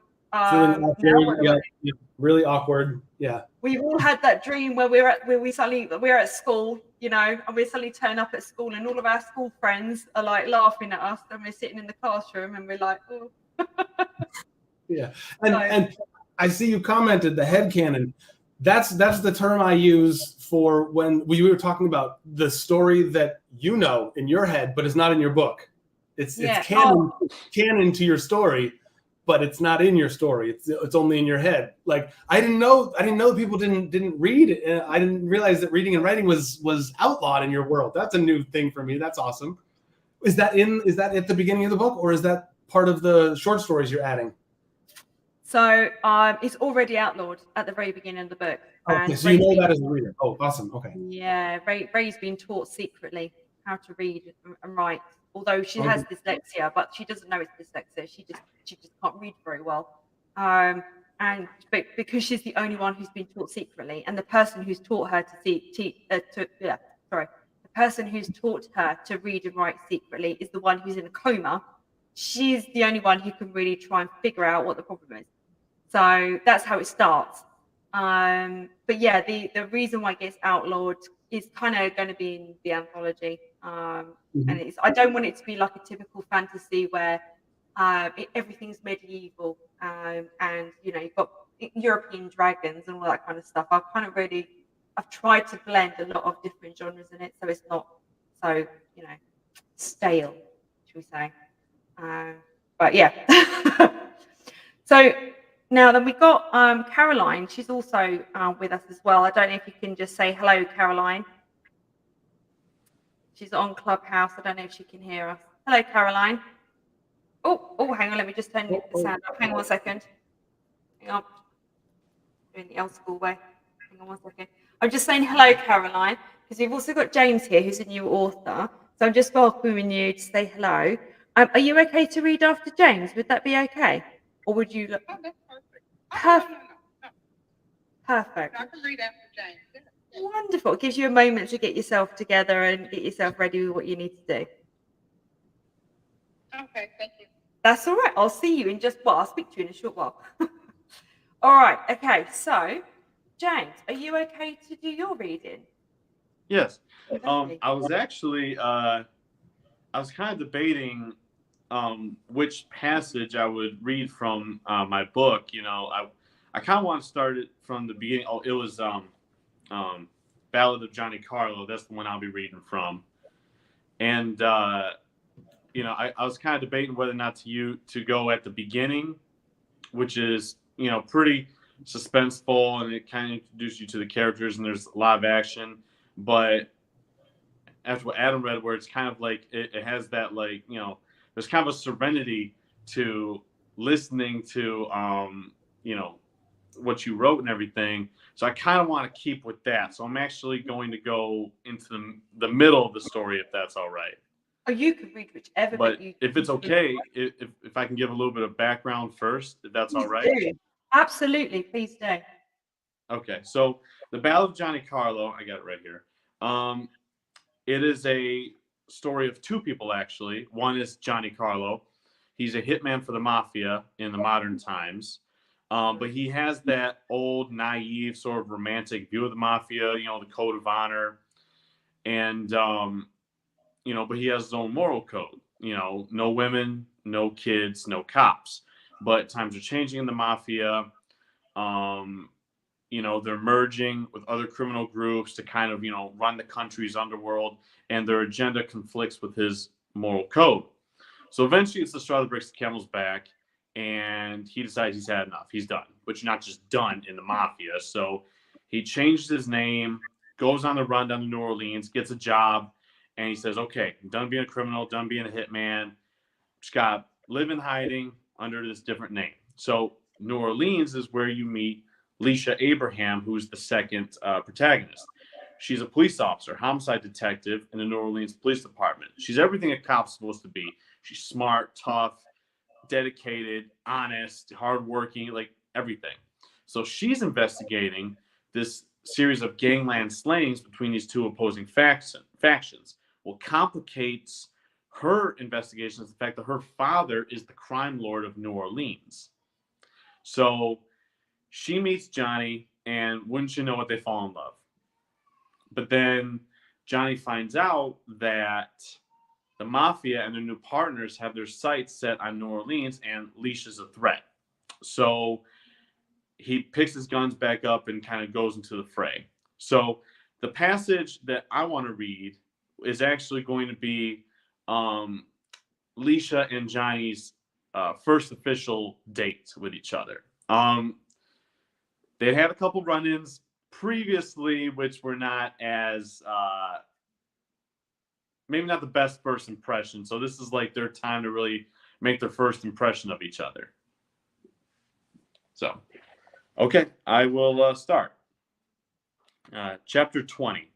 Feeling Now very, what do I do? yeah, really awkward. Yeah. We've all had that dream where we're at school, you know, and we suddenly turn up at school and all of our school friends are like laughing at us, and we're sitting in the classroom and we're like, oh. Yeah. And So- and I see you commented the headcanon. That's the term I use for when we were talking about the story that you know in your head, but it's not in your book. It's canon to your story, but it's not in your story. It's only in your head. Like I didn't know people didn't read. I didn't realize that reading and writing was outlawed in your world. That's a new thing for me. That's awesome. Is that at the beginning of the book, or is that part of the short stories you're adding? So it's already outlawed at the very beginning of the book. Okay, so you know that as a reader. Oh, awesome. Okay. Yeah, Ray's been taught secretly how to read and write. Although she has dyslexia, but she doesn't know it's dyslexia. She just can't read very well. But because she's the only one who's been taught secretly, and the person who's taught her the person who's taught her to read and write secretly is the one who's in a coma. She's the only one who can really try and figure out what the problem is. So that's how it starts. But yeah, the reason why it gets outlawed is kind of going to be in the anthology. And I don't want it to be like a typical fantasy where everything's medieval and you know, you've got European dragons and all that kind of stuff. I've tried to blend a lot of different genres in it, so it's not so, you know, stale, should we say. But yeah. So now then we've got Caroline. She's also with us as well. I don't know if you can just say hello, Caroline. She's on Clubhouse. I don't know if she can hear us. Hello, Caroline. Oh, hang on. Let me just turn the sound up. Hang on 1 second. Hang on. Doing the old school way. Hang on 1 second. I'm just saying hello, Caroline, because we've also got James here, who's a new author. So I'm just welcoming you to say hello. Are you okay to read after James? Would that be okay? Or would you look? Oh, that's perfect. No. Perfect. I can read after James. Yeah. Wonderful. It gives you a moment to get yourself together and get yourself ready with what you need to do. Okay, thank you. That's all right. I'll see you in I'll speak to you in a short while. All right. Okay. So, James, are you okay to do your reading? Yes. I was actually, I was kind of debating which passage I would read from my book. You know, I kind of want to start it from the beginning. Oh, it was Ballad of Johnny Carlo. That's the one I'll be reading from. And, you know, I was kind of debating whether or not to go at the beginning, which is, you know, pretty suspenseful, and it kind of introduces you to the characters, and there's a lot of action. But after what Adam read, where it's kind of like it has that, like, you know, there's kind of a serenity to listening to, you know, what you wrote and everything. So I kind of want to keep with that. So I'm actually going to go into the middle of the story, if that's all right. Oh, you could read whichever. But if it's okay, if I can give a little bit of background first, if that's all right. Absolutely, please do. Okay, so the Ballad of Johnny Carlo, I got it right here. It is a story of two people, actually. One is Johnny Carlo. He's a hitman for the mafia in the modern times. But he has that old, naive, sort of romantic view of the mafia, you know, the code of honor. And, you know, but he has his own moral code. You know, no women, no kids, no cops. But times are changing in the mafia. You know, they're merging with other criminal groups to kind of, you know, run the country's underworld, and their agenda conflicts with his moral code. So eventually it's the straw that breaks the camel's back, and he decides he's had enough. He's done. But you're not just done in the mafia. So he changed his name, goes on the run down to New Orleans, gets a job, and he says, okay, I'm done being a criminal, done being a hitman. Just got to live in hiding under this different name. So New Orleans is where you meet Leisha Abraham, who's the second protagonist. She's a police officer, homicide detective in the New Orleans Police Department. She's everything a cop's supposed to be. She's smart, tough, dedicated, honest, hardworking, like everything. So she's investigating this series of gangland slayings between these two opposing factions. What complicates her investigation is the fact that her father is the crime lord of New Orleans. So she meets Johnny, and wouldn't you know it, they fall in love. But then Johnny finds out that the mafia and their new partners have their sights set on New Orleans, and Leisha's a threat. So he picks his guns back up and kind of goes into the fray. So the passage that I want to read is actually going to be Leisha and Johnny's first official date with each other. They had a couple run-ins previously, which were not as maybe not the best first impression. So this is like their time to really make their first impression of each other. So, okay, I will start. Chapter 20.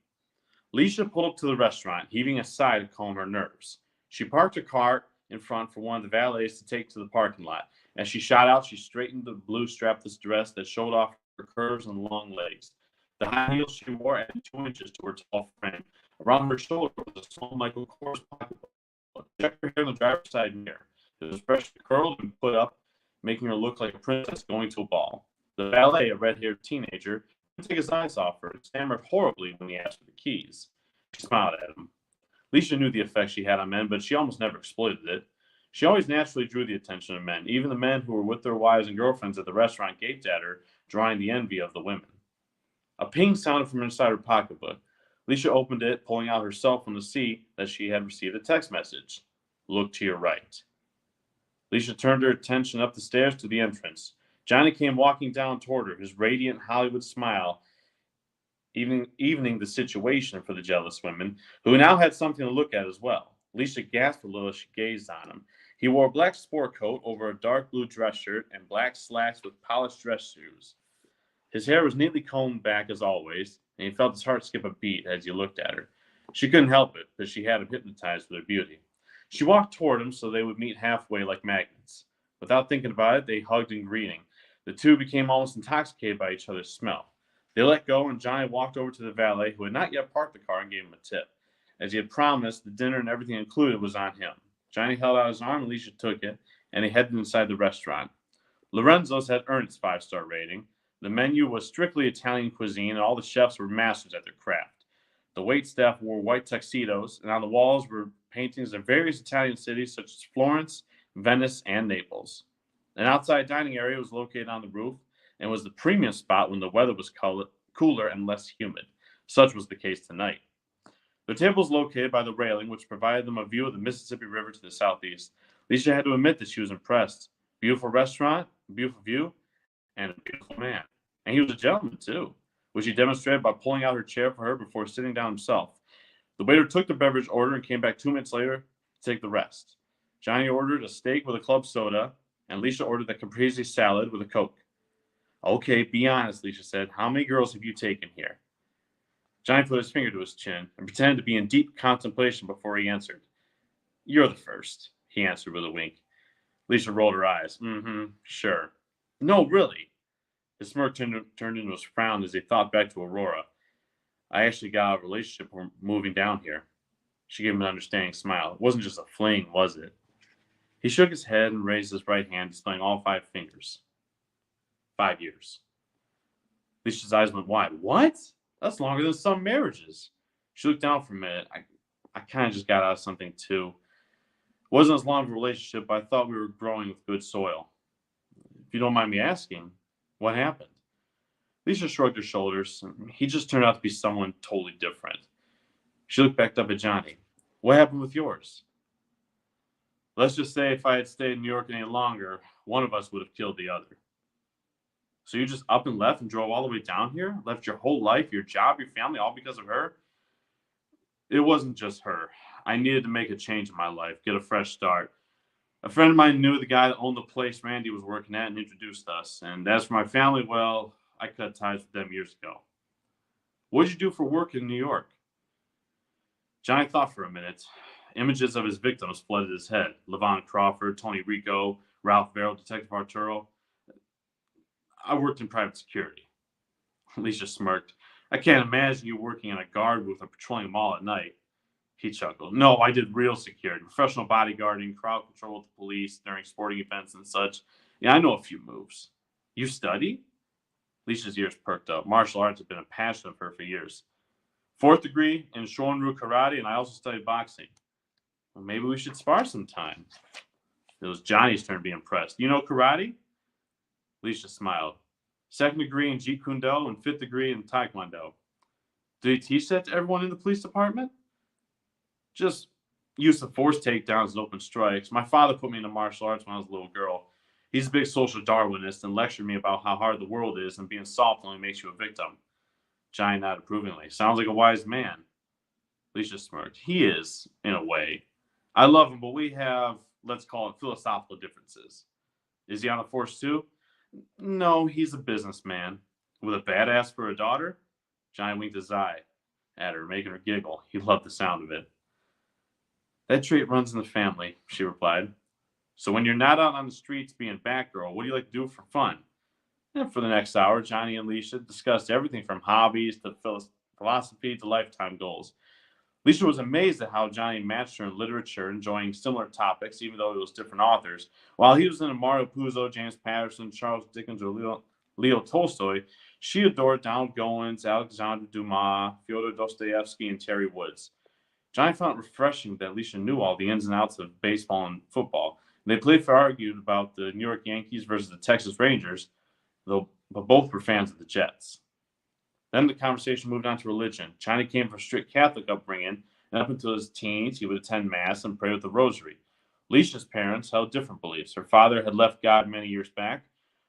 Leisha pulled up to the restaurant, heaving a sigh to calm her nerves. She parked her car in front for one of the valets to take to the parking lot. As she shot out, she straightened the blue strapless dress that showed off her curves and long legs. The high heels she wore added 2 inches to her tall frame. Around her shoulder was a small Michael Kors pocketbook. Checked her hair in the driver's side mirror. It was freshly curled and put up, making her look like a princess going to a ball. The valet, a red-haired teenager, didn't take his eyes off her and stammered horribly when he asked for the keys. She smiled at him. Leisha knew the effect she had on men, but she almost never exploited it. She always naturally drew the attention of men. Even the men who were with their wives and girlfriends at the restaurant gaped at her, drawing the envy of the women. A ping sounded from inside her pocketbook. Leisha opened it, pulling out her cell phone to see that she had received a text message. Look to your right. Leisha turned her attention up the stairs to the entrance. Johnny came walking down toward her, his radiant Hollywood smile evening the situation for the jealous women, who now had something to look at as well. Leisha gasped a little as she gazed on him. He wore a black sport coat over a dark blue dress shirt and black slacks with polished dress shoes. His hair was neatly combed back as always, and he felt his heart skip a beat as he looked at her. She couldn't help it, because she had him hypnotized with her beauty. She walked toward him so they would meet halfway like magnets. Without thinking about it, they hugged in greeting. The two became almost intoxicated by each other's smell. They let go, and Johnny walked over to the valet, who had not yet parked the car, and gave him a tip. As he had promised, the dinner and everything included was on him. Johnny held out his arm, and Leisha took it, and they headed inside the restaurant. Lorenzo's had earned its 5-star rating. The menu was strictly Italian cuisine, and all the chefs were masters at their craft. The waitstaff wore white tuxedos, and on the walls were paintings of various Italian cities such as Florence, Venice, and Naples. An outside dining area was located on the roof and was the premium spot when the weather was cooler and less humid. Such was the case tonight. Their table was located by the railing, which provided them a view of the Mississippi River to the southeast. Leisha had to admit that she was impressed. Beautiful restaurant, beautiful view, and a beautiful man. And he was a gentleman, too, which he demonstrated by pulling out her chair for her before sitting down himself. The waiter took the beverage order and came back 2 minutes later to take the rest. Johnny ordered a steak with a club soda, and Leisha ordered the caprese salad with a Coke. Okay, be honest, Leisha said. How many girls have you taken here? Johnny put his finger to his chin and pretended to be in deep contemplation before he answered. You're the first, he answered with a wink. Leisha rolled her eyes. Sure. No, really. His smirk turned into a frown as he thought back to Aurora. I actually got out of a relationship from moving down here. She gave him an understanding smile. It wasn't just a fling, was it? He shook his head and raised his right hand, displaying all 5 fingers. 5 years. Leisha's eyes went wide. What? That's longer than some marriages. She looked down for a minute. I kind of just got out of something too. It wasn't as long of a relationship, but I thought we were growing with good soil. If you don't mind me asking, what happened? Leisha shrugged her shoulders. He just turned out to be someone totally different. She looked back up at Johnny. What happened with yours? Let's just say if I had stayed in New York any longer, one of us would have killed the other. So you just up and left and drove all the way down here? Left your whole life, your job, your family, all because of her? It wasn't just her. I needed to make a change in my life, get a fresh start. A friend of mine knew the guy that owned the place Randy was working at and introduced us. And as for my family, well, I cut ties with them years ago. What did you do for work in New York? Johnny thought for a minute. Images of his victims flooded his head. Levon Crawford, Tony Rico, Ralph Barrow, Detective Arturo. I worked in private security. Alicia smirked. I can't imagine you working in a guard booth or patrolling a mall at night. He chuckled. No, I did real security, professional bodyguarding, crowd control with the police during sporting events and such. Yeah, I know a few moves. You study? Alicia's ears perked up. Martial arts have been a passion of her for years. 4th degree in Shorin-ryu karate, and I also studied boxing. Well, maybe we should spar sometime. It was Johnny's turn to be impressed. You know karate? Alicia smiled. 2nd degree in Jeet Kune Do and 5th degree in Taekwondo. Did he teach that to everyone in the police department? Just use of force takedowns and open strikes. My father put me into martial arts when I was a little girl. He's a big social Darwinist and lectured me about how hard the world is and being soft only makes you a victim. Johnny nodded approvingly. Sounds like a wise man. Alicia smirked. He is, in a way. I love him, but we have, let's call it, philosophical differences. Is he on the force too? No, he's a businessman. With a badass for a daughter? Johnny winked his eye at her, making her giggle. He loved the sound of it. That trait runs in the family, she replied. So when you're not out on the streets being Batgirl, what do you like to do for fun? And for the next hour, Johnny and Alicia discussed everything from hobbies to philosophy to lifetime goals. Alicia was amazed at how Johnny matched her in literature, enjoying similar topics, even though it was different authors. While he was into Mario Puzo, James Patterson, Charles Dickens, or Leo Tolstoy, she adored Donald Goins, Alexander Dumas, Fyodor Dostoevsky, and Terry Woods. Johnny found it refreshing that Alicia knew all the ins and outs of baseball and football. And they playfully argued about the New York Yankees versus the Texas Rangers, but both were fans of the Jets. Then the conversation moved on to religion. Johnny came from a strict Catholic upbringing, and up until his teens, he would attend Mass and pray with the rosary. Alicia's parents held different beliefs. Her father had left God many years back,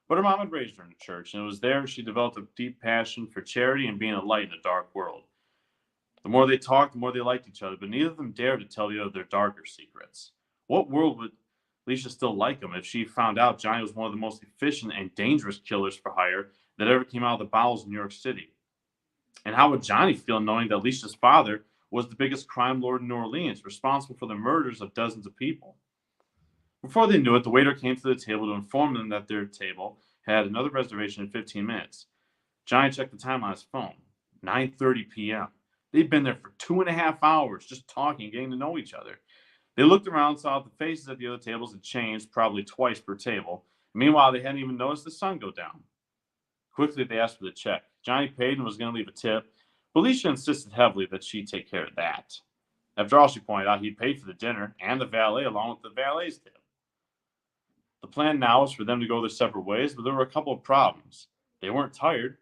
but her mom had raised her in the church, and it was there she developed a deep passion for charity and being a light in a dark world. The more they talked, the more they liked each other, but neither of them dared to tell the other their darker secrets. What world would Alicia still like him if she found out Johnny was one of the most efficient and dangerous killers for hire that ever came out of the bowels of New York City? And how would Johnny feel knowing that Alicia's father was the biggest crime lord in New Orleans, responsible for the murders of dozens of people? Before they knew it, the waiter came to the table to inform them that their table had another reservation in 15 minutes. Johnny checked the time on his phone. 9:30 p.m. They'd been there for 2.5 hours, just talking, getting to know each other. They looked around, saw the faces at the other tables had changed, probably twice per table. Meanwhile, they hadn't even noticed the sun go down. Quickly, they asked for the check. Johnny paid and was going to leave a tip, but Alicia insisted heavily that she take care of that. After all, she pointed out, he'd paid for the dinner and the valet along with the valet's tip. The plan now was for them to go their separate ways, but there were a couple of problems. They weren't tired,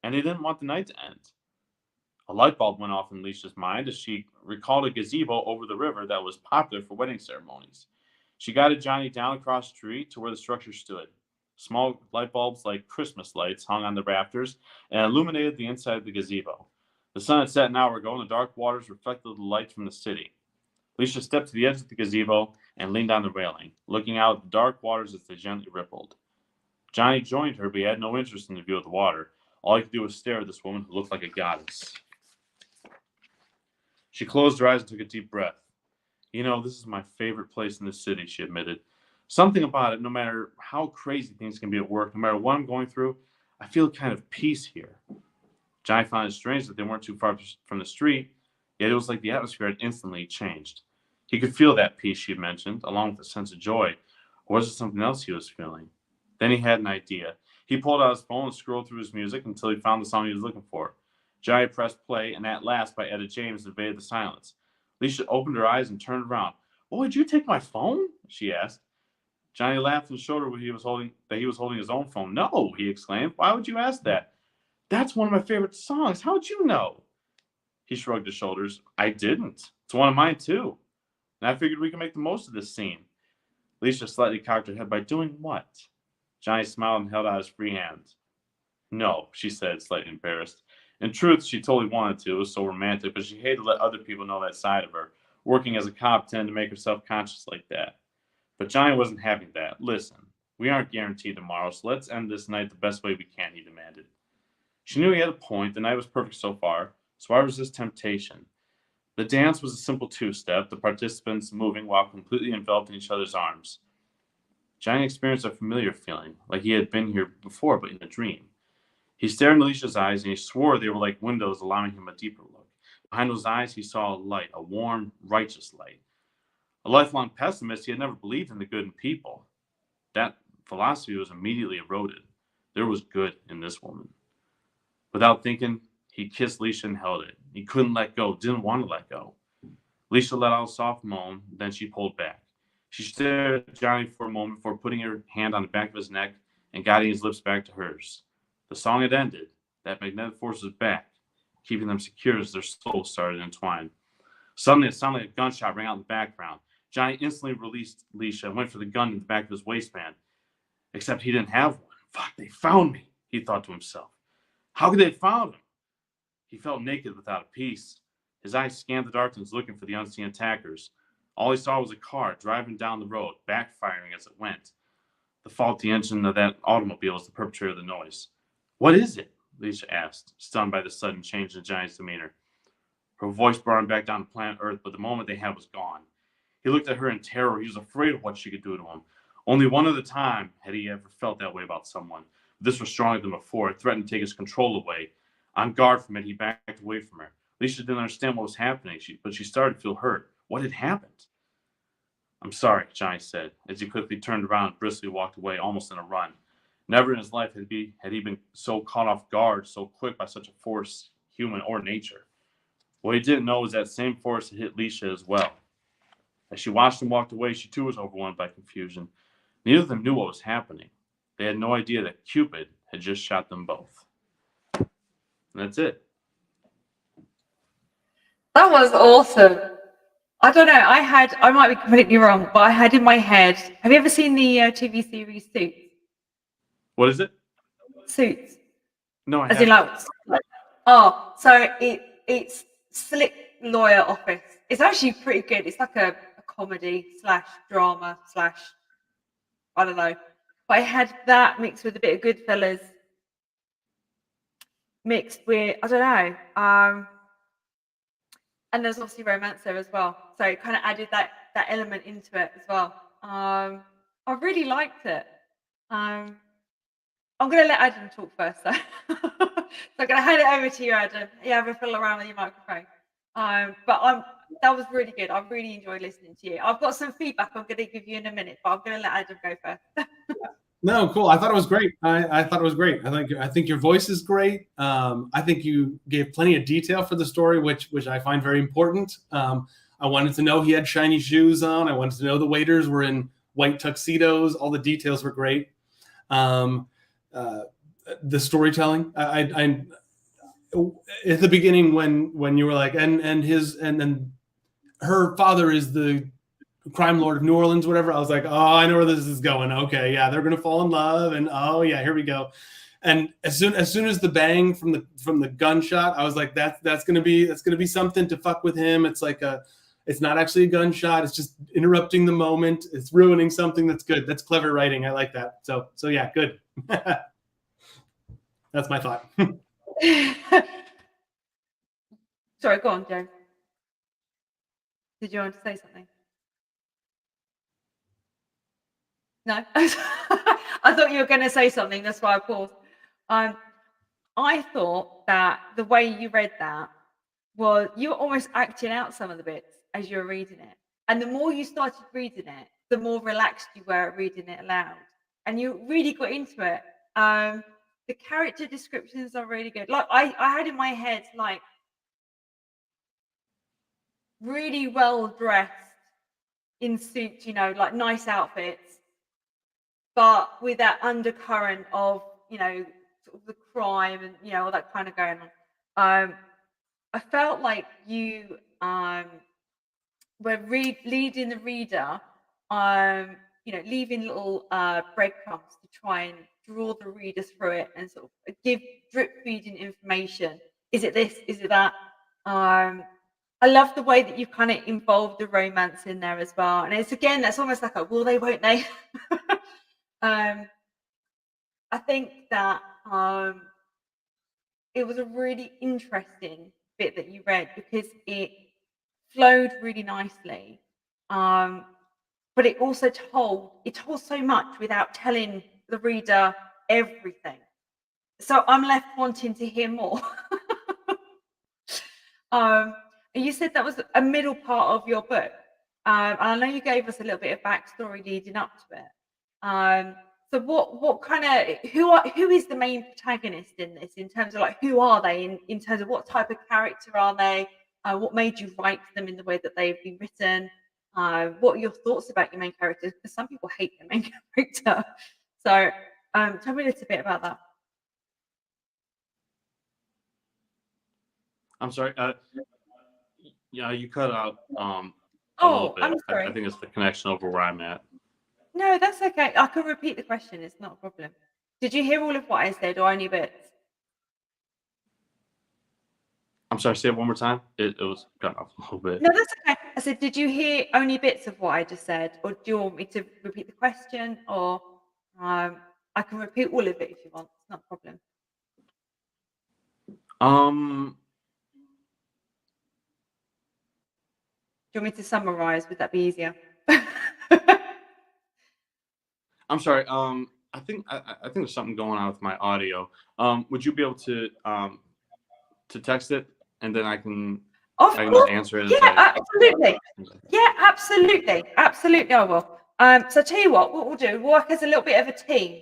and they didn't want the night to end. A light bulb went off in Alicia's mind as she recalled a gazebo over the river that was popular for wedding ceremonies. She guided Johnny down across the street to where the structure stood. Small light bulbs like Christmas lights hung on the rafters and illuminated the inside of the gazebo. The sun had set an hour ago, and the dark waters reflected the light from the city. Alicia stepped to the edge of the gazebo and leaned on the railing, looking out at the dark waters as they gently rippled. Johnny joined her, but he had no interest in the view of the water. All he could do was stare at this woman who looked like a goddess. She closed her eyes and took a deep breath. You know, this is my favorite place in the city, she admitted. Something about it, no matter how crazy things can be at work, no matter what I'm going through, I feel a kind of peace here. Johnny found it strange that they weren't too far from the street, yet it was like the atmosphere had instantly changed. He could feel that peace she had mentioned, along with a sense of joy. Or was it something else he was feeling? Then he had an idea. He pulled out his phone and scrolled through his music until he found the song he was looking for. Johnny pressed play, and At Last by Etta James invaded the silence. Alicia opened her eyes and turned around. Oh, would you take my phone? She asked. Johnny laughed and showed her that he was holding his own phone. No, he exclaimed. Why would you ask that? That's one of my favorite songs. How'd you know? He shrugged his shoulders. I didn't. It's one of mine, too. And I figured we could make the most of this scene. Alicia slightly cocked her head. By doing what? Johnny smiled and held out his free hand. No, she said, slightly embarrassed. In truth, she totally wanted to. It was so romantic, but she hated to let other people know that side of her. Working as a cop tended to make her self-conscious like that. But Johnny wasn't having that. Listen, we aren't guaranteed tomorrow, so let's end this night the best way we can, he demanded. She knew he had a point. The night was perfect so far, so why resist temptation? The dance was a simple two-step, the participants moving while completely enveloped in each other's arms. Johnny experienced a familiar feeling, like he had been here before, but in a dream. He stared into Alicia's eyes, and he swore they were like windows, allowing him a deeper look. Behind those eyes, he saw a light, a warm, righteous light. A lifelong pessimist, he had never believed in the good in people. That philosophy was immediately eroded. There was good in this woman. Without thinking, he kissed Alicia and held it. He couldn't let go, didn't want to let go. Alicia let out a soft moan, then she pulled back. She stared at Johnny for a moment before putting her hand on the back of his neck and guiding his lips back to hers. The song had ended. That magnetic force was back, keeping them secure as their souls started to entwine. Suddenly, it sounded like a gunshot rang out in the background. Johnny instantly released Alicia and went for the gun in the back of his waistband. Except he didn't have one. Fuck, they found me, he thought to himself. How could they have found him? He felt naked without a peace. His eyes scanned the darkness looking for the unseen attackers. All he saw was a car driving down the road, backfiring as it went. The faulty engine of that automobile was the perpetrator of the noise. What is it? Alicia asked, stunned by the sudden change in Johnny's demeanor. Her voice brought him back down to planet Earth, but the moment they had was gone. He looked at her in terror. He was afraid of what she could do to him. Only one other time had he ever felt that way about someone. This was stronger than before. It threatened to take his control away. On guard from it, he backed away from her. Alicia didn't understand what was happening, but she started to feel hurt. What had happened? I'm sorry, Johnny said, as he quickly turned around and briskly walked away, almost in a run. Never in his life had he been so caught off guard, so quick by such a force, human or nature. What he didn't know was that same force had hit Alicia as well. As she watched him walk away, she too was overwhelmed by confusion. Neither of them knew what was happening. They had no idea that Cupid had just shot them both. And that's it. That was awesome. I don't know. I might be completely wrong, but I had in my head. Have you ever seen the TV series Suits? What is it? Suits. No, I As in haven't. So it's Slick Lawyer Office. It's actually pretty good. It's like a comedy / drama / I don't know. But I had that mixed with a bit of Goodfellas, mixed with I don't know. And there's obviously romance there as well. So it kind of added that element into it as well. I really liked it. I'm going to let Adam talk first, though. So I'm going to hand it over to you, Adam. You have a fiddle around with your microphone. That was really good. I really enjoyed listening to you. I've got some feedback I'm going to give you in a minute, but I'm going to let Adam go first. No, cool. I thought it was great. I thought it was great. I think your voice is great. I think you gave plenty of detail for the story, which I find very important. I wanted to know he had shiny shoes on. I wanted to know the waiters were in white tuxedos. All the details were great. The storytelling. I at the beginning when you were like, and then her father is the crime lord of New Orleans, whatever. I was like, oh, I know where this is going. Okay, yeah, they're gonna fall in love, and oh yeah, here we go. And as soon as the bang from the gunshot, I was like, that's gonna be something to fuck with him. It's like it's not actually a gunshot. It's just interrupting the moment. It's ruining something. That's good. That's clever writing. I like that. So yeah, good. That's my thought. Sorry, go on, Joe. Did you want to say something? No? I thought you were going to say something. That's why I paused. I thought that the way you read that was you were almost acting out some of the bits as you were reading it. And the more you started reading it, the more relaxed you were at reading it aloud. And you really got into it. The character descriptions are really good. Like I had in my head, like, really well dressed in suits, like nice outfits, but with that undercurrent of, sort of the crime and, all that kind of going on. I felt like you were leading the reader, leaving little breadcrumbs to try and draw the reader through it and sort of give drip feeding information. Is it this? Is it that? I love the way that you kind of involved the romance in there as well. And it's again, that's almost like a will they, won't they? I think that it was a really interesting bit that you read because it flowed really nicely. but it also told so much without telling the reader everything. So I'm left wanting to hear more. And you said that was a middle part of your book. And I know you gave us a little bit of backstory leading up to it. So what kind of who is the main protagonist in this, in terms of like who are they, in terms of what type of character are they? What made you write them in the way that they've been written? What are your thoughts about your main characters? Because some people hate their main character. So tell me a little bit about that. I'm sorry. Yeah, you cut out a little bit. I'm sorry. I think it's the connection over where I'm at. No, that's okay. I can repeat the question. It's not a problem. Did you hear all of what I said, or only bits? I'm sorry. Say it one more time. It was cut off a little bit. No, that's okay. I said, did you hear only bits of what I just said, or do you want me to repeat the question, or I can repeat all of it if you want. It's not a problem. Do you want me to summarize? Would that be easier? I'm sorry. I think there's something going on with my audio. Would you be able to text it, and then I can answer it? Yeah, absolutely. Yeah, absolutely. Absolutely, I will. So tell you what we'll do. We'll work as a little bit of a team.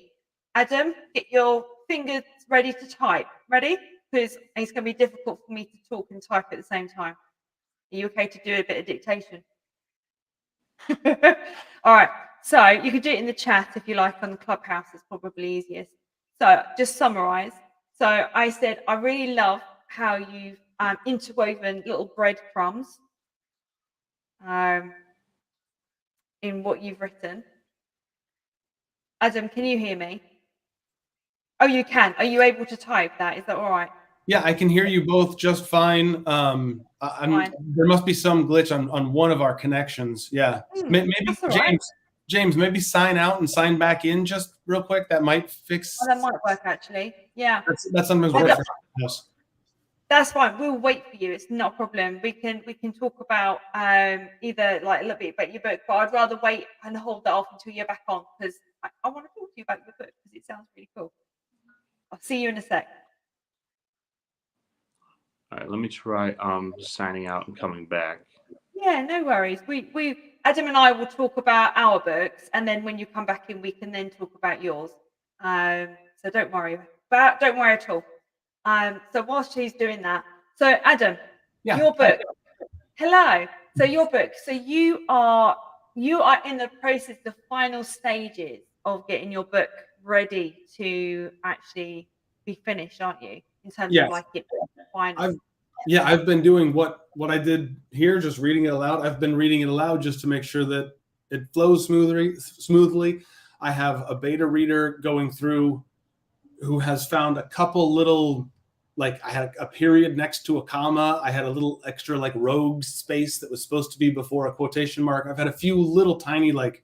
Adam, get your fingers ready to type. Ready? Because it's going to be difficult for me to talk and type at the same time. Are you okay to do a bit of dictation? All right. So you could do it in the chat if you like on the Clubhouse. It's probably easiest. So just summarize. So I said, I really love how you've interwoven little breadcrumbs in what you've written. Adam, can you hear me? Oh, you can. Are you able to type that? Is that all right? Yeah, I can hear you both just fine. There must be some glitch on one of our connections. Yeah, maybe James, maybe sign out and sign back in just real quick. That might fix. Oh, that might work actually. Yeah, that's sometimes works. That's fine. We'll wait for you. It's not a problem. We can talk about either like a little bit about your book, but I'd rather wait and hold that off until you're back on, because I want to talk to you about your book because it sounds really cool. I'll see you in a sec. All right, let me try signing out and coming back. Yeah, no worries. We Adam and I will talk about our books, and then when you come back in, we can then talk about yours. So don't worry at all. So whilst she's doing that, so Adam, your book. Hello. So your book. So you are in the process, the final stages of getting your book ready to actually be finished, aren't you? In terms of like it final. I've been doing what I did here, just reading it aloud. I've been reading it aloud just to make sure that it flows smoothly. I have a beta reader going through who has found a couple little, like I had a period next to a comma. I had a little extra like rogue space that was supposed to be before a quotation mark. I've had a few little tiny like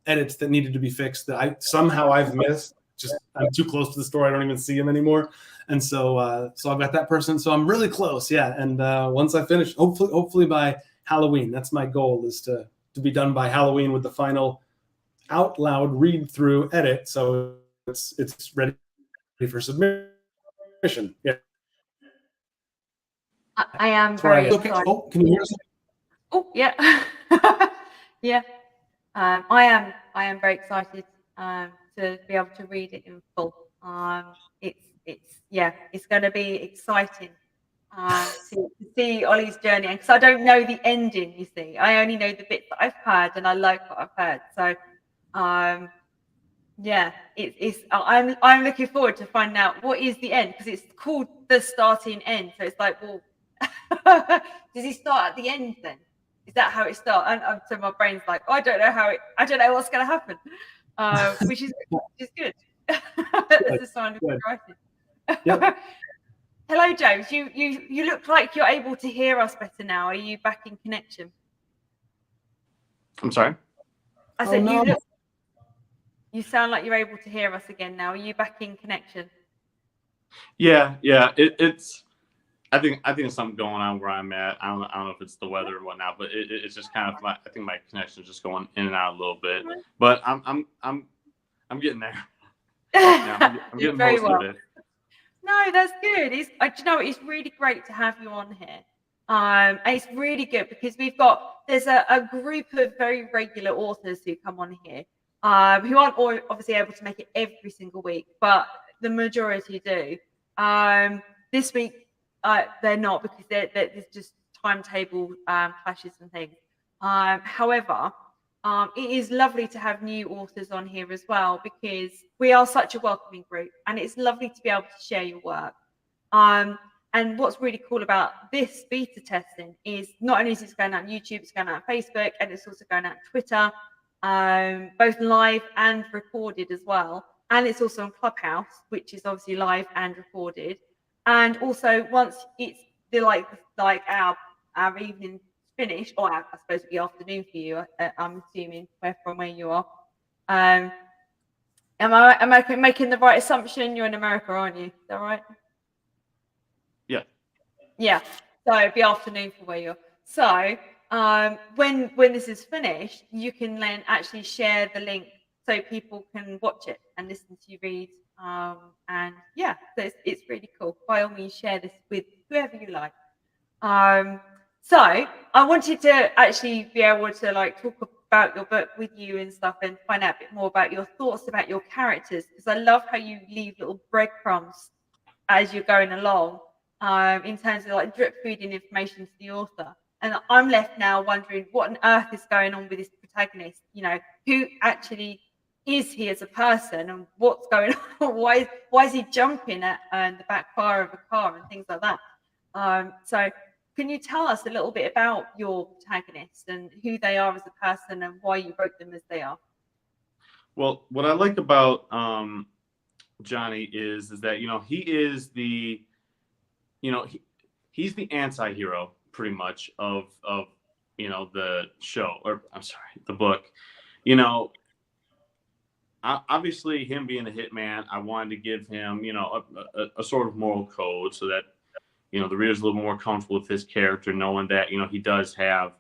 edits that needed to be fixed that I've missed. Just I'm too close to the story. I don't even see him anymore. And so I've got that person. So I'm really close. Yeah. And once I finish, hopefully by Halloween, that's my goal, is to be done by Halloween with the final out loud read through edit. So it's ready for submission. Yeah. I am very excited. Oh, can you hear us? Oh, yeah. Yeah. I am very excited to be able to read it in full. It's going to be exciting to see Ollie's journey, because I don't know the ending. You see, I only know the bits that I've heard, and I like what I've heard. So, I'm looking forward to finding out what is the end, because it's called The Starting End. So it's like, well, does he start at the end then? Is that how it starts? And so my brain's like, I don't know what's going to happen, which is good. That's a sign of good writing. Yep. Hello, James. You look like you're able to hear us better now. Are you back in connection? I'm sorry? I said you sound like you're able to hear us again now. Are you back in connection? Yeah. I think there's something going on where I'm at. I don't know if it's the weather or whatnot, but it's just kind of I think my connection is just going in and out a little bit. But I'm getting there. Now, I'm You're getting very most well. of it. No, that's good. Do you know what? It's really great to have you on here. And it's really good because there's a group of very regular authors who come on here, who aren't obviously able to make it every single week, but the majority do. This week, they're not because there's just timetable clashes and things. However, it is lovely to have new authors on here as well because we are such a welcoming group and it's lovely to be able to share your work. And what's really cool about this beta testing is not only is it going out on YouTube, it's going out on Facebook, and it's also going out on Twitter, both live and recorded as well. And it's also on Clubhouse, which is obviously live and recorded. And also once it's like our evening finished, or I suppose it'd be afternoon for you, I'm assuming from where you are. Am I making the right assumption? You're in America, aren't you? Is that right? Yeah. Yeah. So it'd be afternoon for where you're. So when this is finished, you can then actually share the link so people can watch it and listen to you read. And yeah, so it's really cool. By all means, share this with whoever you like. So I wanted to actually be able to like talk about your book with you and stuff and find out a bit more about your thoughts about your characters, because I love how you leave little breadcrumbs as you're going along, in terms of like drip feeding information to the author. And I'm left now wondering what on earth is going on with this protagonist. You know, who actually is he as a person and what's going on? Why is he jumping at the backfire of a car and things like that? So can you tell us a little bit about your protagonist and who they are as a person and why you wrote them as they are? Well, what I like about Johnny is that, you know, he is the, you know, he's the anti-hero pretty much of you know, the show, or I'm sorry, the book. You know, obviously him being a hitman, I wanted to give him, you know, a sort of moral code so that, you know, the reader's a little more comfortable with his character, knowing that, you know, he does have,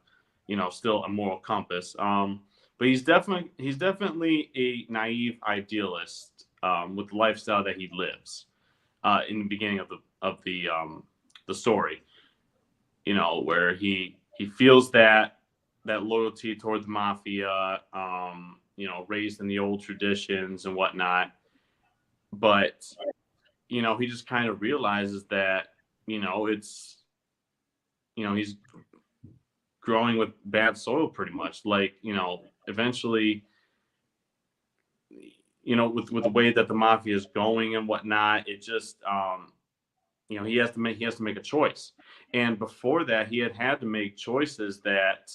you know, still a moral compass. But he's definitely a naive idealist with the lifestyle that he lives in the beginning of the story. You know, where he feels that loyalty toward the mafia, you know, raised in the old traditions and whatnot. But, you know, he just kind of realizes that, you know, it's, you know, he's growing with bad soil pretty much. Like, you know, eventually, you know, with the way that the mafia is going and whatnot, it just, you know, he has to make a choice. And before that, he had to make choices that,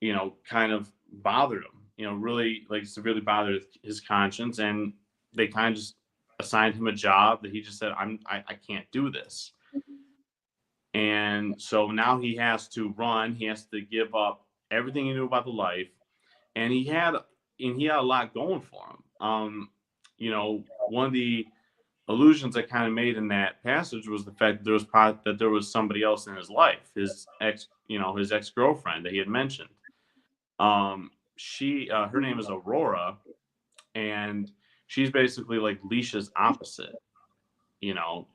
you know, kind of bothered him, you know, really like severely bothered his conscience. And they kind of just assigned him a job that he just said, I can't do this. And so now he has to run. He has to give up everything he knew about the life. And he had a lot going for him. You know, one of the allusions I kind of made in that passage was the fact that there was somebody else in his life, his ex-girlfriend that he had mentioned. Her name is Aurora, and she's basically like Leisha's opposite. You know,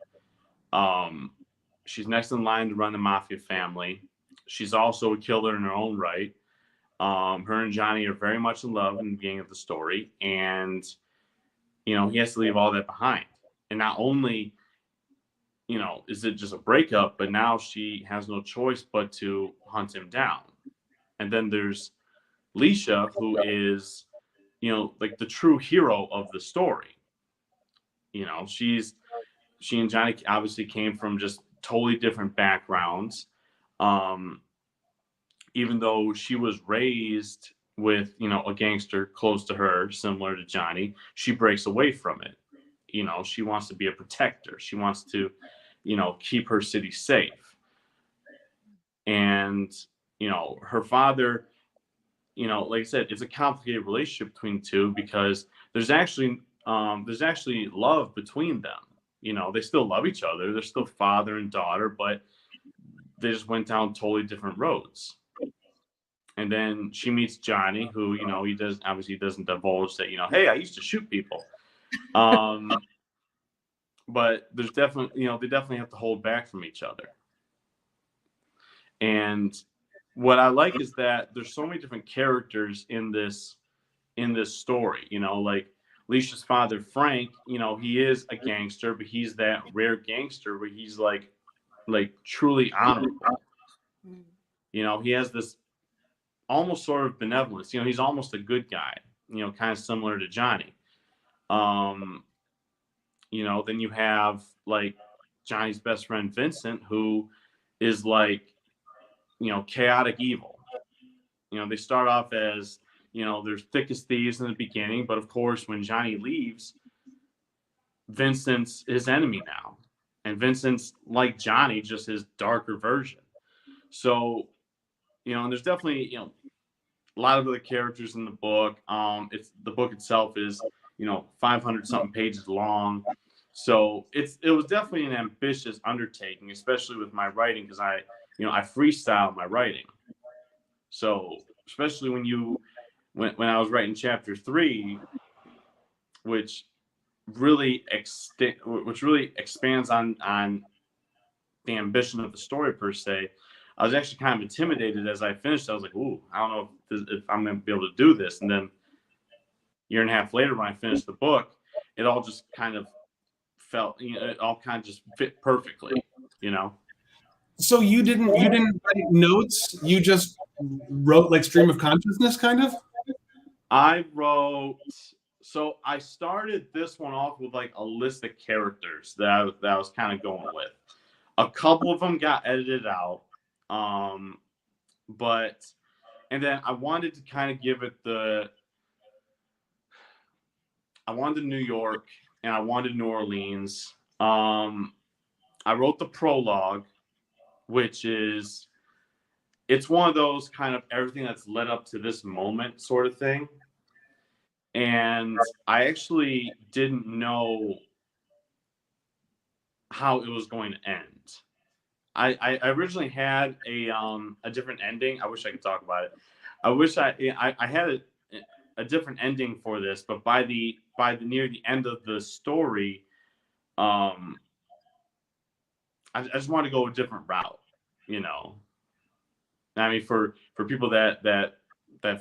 she's next in line to run the mafia family. She's also a killer in her own right. Her and Johnny are very much in love in the beginning of the story, and you know, he has to leave all that behind. And not only, you know, is it just a breakup, but now she has no choice but to hunt him down. And then there's Leisha, who is, you know, like the true hero of the story. You know, she and Johnny obviously came from just totally different backgrounds. Even though she was raised with, you know, a gangster close to her, similar to Johnny, she breaks away from it. You know, she wants to be a protector. She wants to, you know, keep her city safe. And, you know, her father, you know, like I said, it's a complicated relationship between two because there's actually love between them. You know, they still love each other. They're still father and daughter, but they just went down totally different roads. And then she meets Johnny, who, you know, he doesn't divulge that, you know, hey, I used to shoot people. But there's definitely, you know, they definitely have to hold back from each other. And what I like is that there's so many different characters in this story, you know, like Alicia's father, Frank, you know, he is a gangster, but he's that rare gangster where he's like truly honorable. You know, he has this almost sort of benevolence. You know, he's almost a good guy, you know, kind of similar to Johnny. You know, then you have like Johnny's best friend, Vincent, who is like, you know, chaotic evil. You know, they start off as, you know, they're thick as thieves in the beginning, but of course, when Johnny leaves, Vincent's his enemy now. And Vincent's like Johnny, just his darker version. So, you know, and there's definitely, you know, a lot of other characters in the book. The book itself is, you know, 500 something pages long. So it was definitely an ambitious undertaking, especially with my writing, because I freestyle my writing. So especially when I was writing chapter 3, which really expands on the ambition of the story per se, I was actually kind of intimidated as I finished. I was like, ooh, I don't know if I'm going to be able to do this. And then a year and a half later, when I finished the book, it all just kind of felt, you know, it all kind of just fit perfectly, you know? So you didn't write notes, you just wrote like stream of consciousness kind of? I started this one off with like a list of characters that I was kind of going with. A couple of them got edited out. And then I wanted to kind of give it I wanted New York and I wanted New Orleans. I wrote the prologue, which is, it's one of those kind of everything that's led up to this moment sort of thing. And I actually didn't know how it was going to end. I originally had a different ending. I wish I could talk about it. I wish I had a different ending for this, but by the near the end of the story, I just wanted to go a different route, you know. I mean, for people that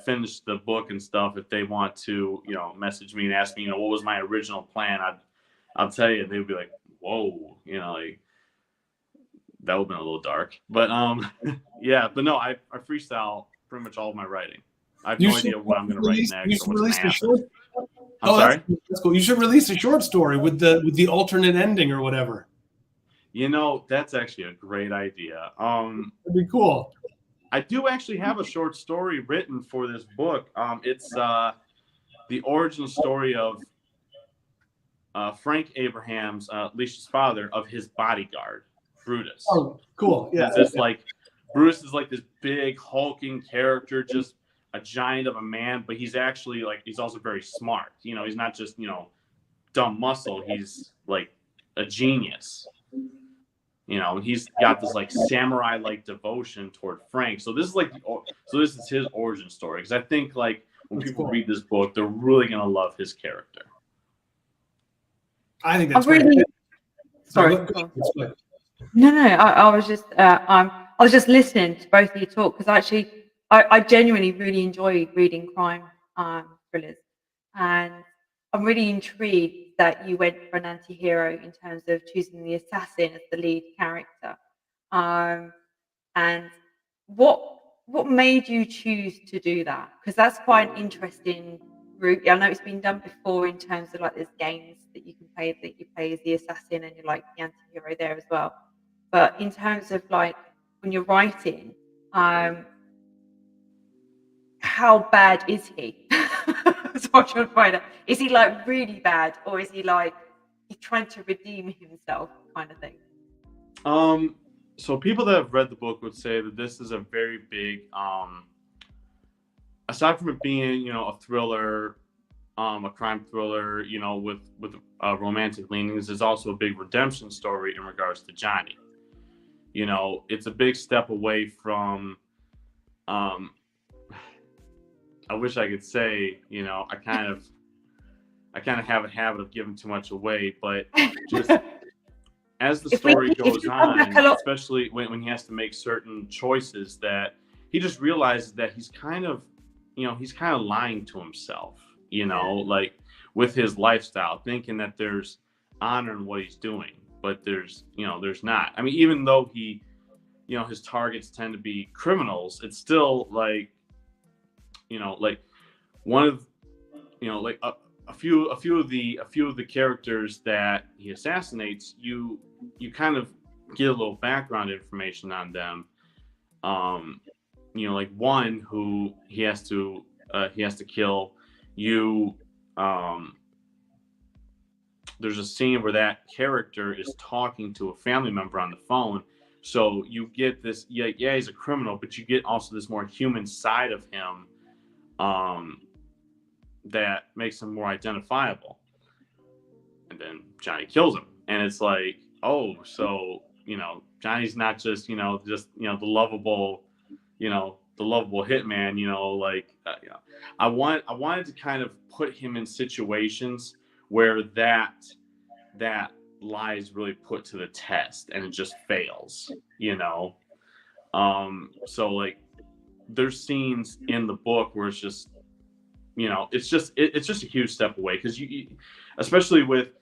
finished the book and stuff, if they want to, you know, message me and ask me, you know, what was my original plan, I'll tell you, they'd be like, whoa, you know, like, that would have been a little dark. But yeah, but no, I freestyle pretty much all of my writing. I have no idea what I'm going to write next. You should release a short. I'm sorry? That's cool. You should release a short story with the alternate ending or whatever. You know, that's actually a great idea. That'd be cool. I do actually have a short story written for this book. It's the origin story of Frank Abraham's, Alicia's father, of his bodyguard, Brutus. Oh, cool. Yeah. It's like Brutus is like this big hulking character, just a giant of a man, but he's actually like, he's also very smart. You know, he's not just, you know, dumb muscle. He's like a genius. You know, he's got this like samurai like devotion toward Frank. So this is like, this is his origin story. Because I think like when people read this book, they're really gonna love his character. I think that's really great. sorry. No, I was just listening to both of you talk, because actually I genuinely really enjoy reading crime thrillers, and I'm really intrigued that you went for an anti-hero in terms of choosing the assassin as the lead character. And what made you choose to do that? Because that's quite an interesting route. I know it's been done before in terms of like there's games that you can play that you play as the assassin and you're like the anti-hero there as well. But in terms of like when you're writing, how bad is he? That's what I'm trying to find out. Is he like really bad, or is he like he's trying to redeem himself, kind of thing? So people that have read the book would say that this is a very big, aside from it being, you know, a thriller, a crime thriller, you know, with romantic leanings, is also a big redemption story in regards to Johnny. You know, it's a big step away from. I wish I could say, you know, I kind of have a habit of giving too much away, but just as the story goes on, especially when he has to make certain choices, that he just realizes that he's kind of lying to himself, you know, like with his lifestyle, thinking that there's honor in what he's doing, but there's not. I mean, even though he, you know, his targets tend to be criminals, it's still like, you know, like one of, you know, like a few of the characters that he assassinates, you kind of get a little background information on them. You know, like one who he has to kill. There's a scene where that character is talking to a family member on the phone, so you get this. Yeah, he's a criminal, but you get also this more human side of him. That makes him more identifiable. And then Johnny kills him. And it's like, oh, so, you know, Johnny's not just, the lovable hitman, you know, like, you know, I wanted to kind of put him in situations where that lie is really put to the test and it just fails, you know? So like there's scenes in the book where it's just, you know, it's just a huge step away, because you especially with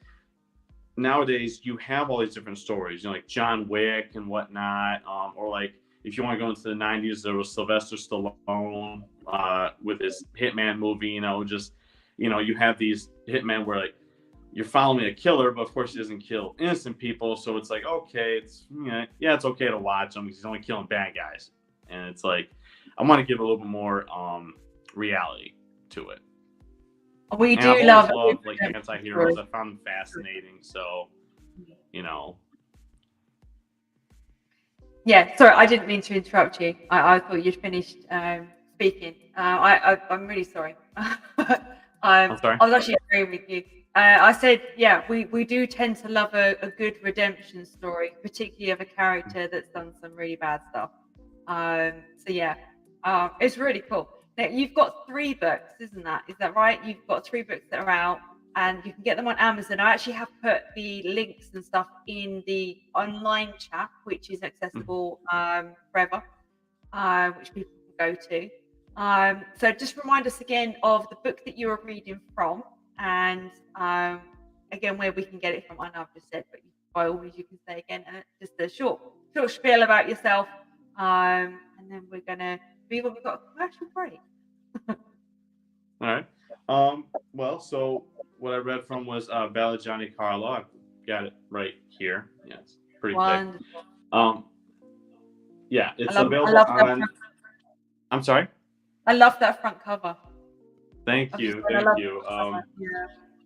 nowadays, you have all these different stories, you know, like John Wick and whatnot, or like if you want to go into the 90s, there was Sylvester Stallone with his Hitman movie. You know, just, you know, you have these hitmen where like you're following a killer, but of course he doesn't kill innocent people, so it's like, okay, it's, you know, yeah, it's okay to watch him because he's only killing bad guys, and it's like I want to give a little bit more reality to it. We and do I've love always loved like anti-heroes. I found them fascinating. So, you know. Yeah, sorry, I didn't mean to interrupt you. I thought you'd finished speaking. I'm really sorry. I'm sorry. I was actually agreeing with you. I said, yeah, we do tend to love a good redemption story, particularly of a character that's done some really bad stuff. So yeah, it's really cool. Now, you've got 3 books, isn't that? Is that right? You've got 3 books that are out, and you can get them on Amazon. I actually have put the links and stuff in the online chat, which is accessible forever, which people can go to. So just remind us again of the book that you are reading from, and again where we can get it from. I know I've just said, but by all means you can say again, just a short spiel about yourself, and then we're gonna we've got a commercial break. All right. Well, so what I read from was Ballad Johnny Carlo. I've got it right here. Yeah, it's pretty Wonderful. thick. Yeah, it's I available love on. I'm sorry. I love that front cover. Thank you. Yeah,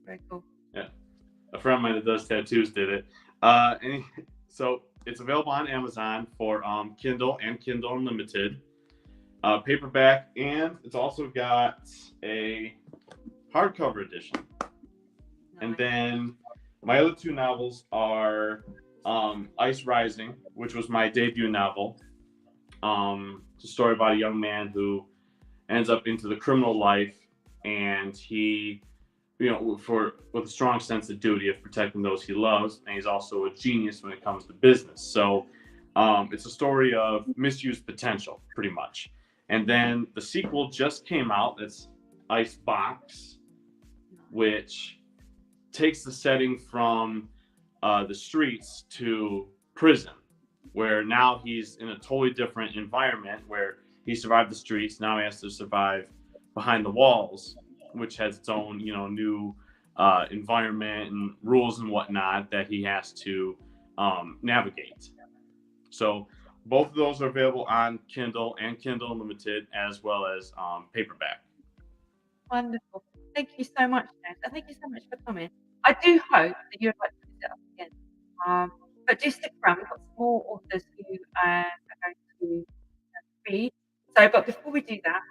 very cool. Yeah, a friend of mine that does tattoos did it. So it's available on Amazon for Kindle and Kindle Unlimited, paperback, and it's also got a hardcover edition. Nice. And then my other 2 novels are Ice Rising, which was my debut novel. It's a story about a young man who ends up into the criminal life, and he, you know, with a strong sense of duty of protecting those he loves, and he's also a genius when it comes to business. So it's a story of misused potential, pretty much. And then the sequel just came out. It's Icebox, which takes the setting from the streets to prison, where now he's in a totally different environment, where he survived the streets. Now he has to survive behind the walls, which has its own, you know, new environment and rules and whatnot that he has to navigate. So both of those are available on Kindle and Kindle Unlimited, as well as paperback. Wonderful. Thank you so much, James. And thank you so much for coming. I do hope that you'd like to set up again. But do stick around. We've got some more authors who are going to read. So, but before we do that,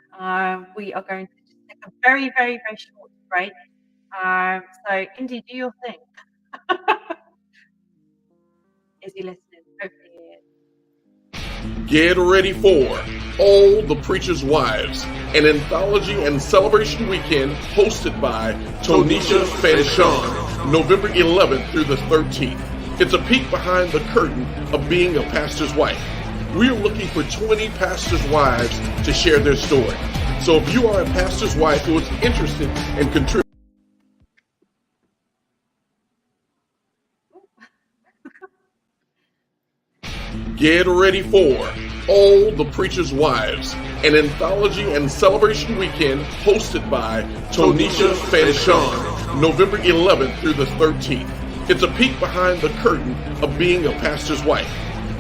we are going to just take a very, very, very short great. So Indy, do your thing. Is he listening? Hopefully he is. Get ready for All the Preacher's Wives, an anthology and celebration weekend hosted by Tonisha Fanchon, November 11th through the 13th. It's a peek behind the curtain of being a pastor's wife. We are looking for 20 pastors' wives to share their story. So if you are a pastor's wife who is interested in contributing, get ready for All the Preacher's Wives, an anthology and celebration weekend hosted by Tonisha Fanchon, November 11th through the 13th. It's a peek behind the curtain of being a pastor's wife.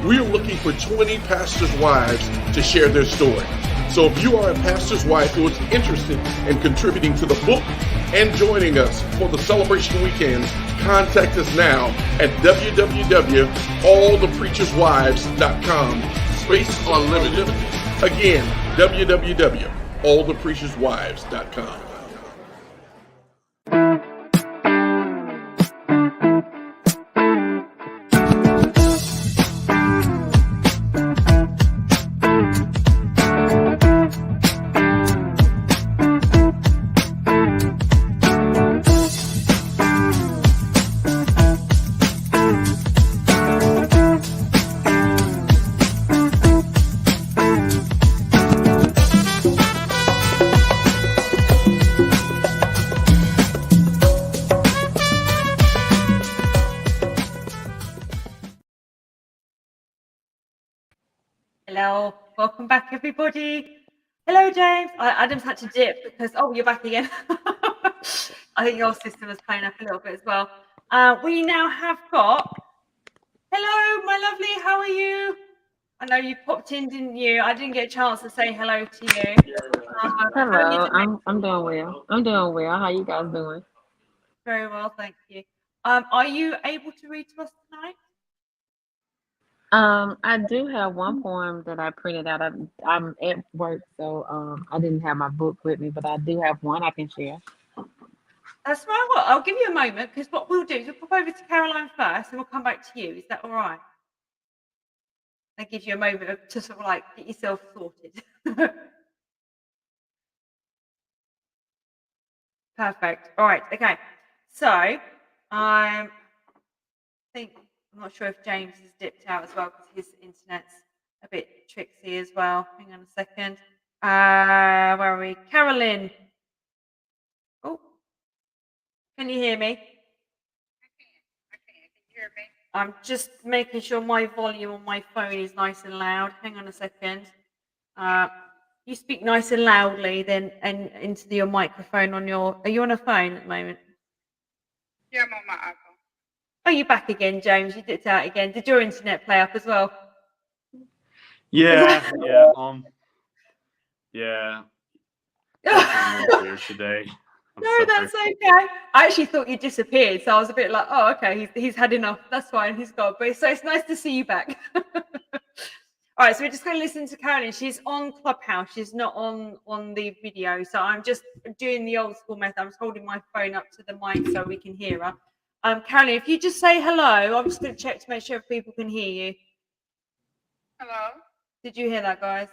We are looking for 20 pastors' wives to share their story. So if you are a pastor's wife who is interested in contributing to the book and joining us for the celebration weekends, contact us now at www.allthepreacherswives.com, space unlimited. Again, www.allthepreacherswives.com. Hello, welcome back, everybody. Hello, James. Adam's had to dip because, oh, you're back again. I think your system was playing up a little bit as well. We now have got, hello, my lovely, how are you? I know you popped in, didn't you? I didn't get a chance to say hello to you. How are you Hello, doing? I'm doing well. I'm doing well. How you guys doing? Very well, thank you. Are you able to read to us tonight? I do have one poem that I printed out. I'm at work, so I didn't have my book with me, but I do have one I can share. That's right. Well, I'll give you a moment because what we'll do is we'll pop over to Caroline first and we'll come back to you. Is that all right? That gives you a moment to sort of like get yourself sorted. Perfect. All right. Okay. So I think I'm not sure if James has dipped out as well because his internet's a bit tricksy as well. Hang on a second. Where are we? Carolyn. Oh, can you hear me? I can. Can you hear me? I'm just making sure my volume on my phone is nice and loud. Hang on a second. You speak nice and loudly then and into your microphone on your, are you on a phone at the moment? Yeah, I'm on my iPhone. Oh, you're back again, James. You dipped out again. Did your internet play up as well? Yeah. Earlier today. No, that's okay. I actually thought you disappeared, so I was a bit like, oh, okay, he's had enough. That's fine. He's got. But so it's nice to see you back. All right, so we're just going to listen to Carolyn. She's on Clubhouse. She's not on the video, so I'm just doing the old school method. I'm just holding my phone up to the mic so we can hear her. Carolyn, if you just say hello, I'm just going to check to make sure people can hear you. Hello? Did you hear that, guys?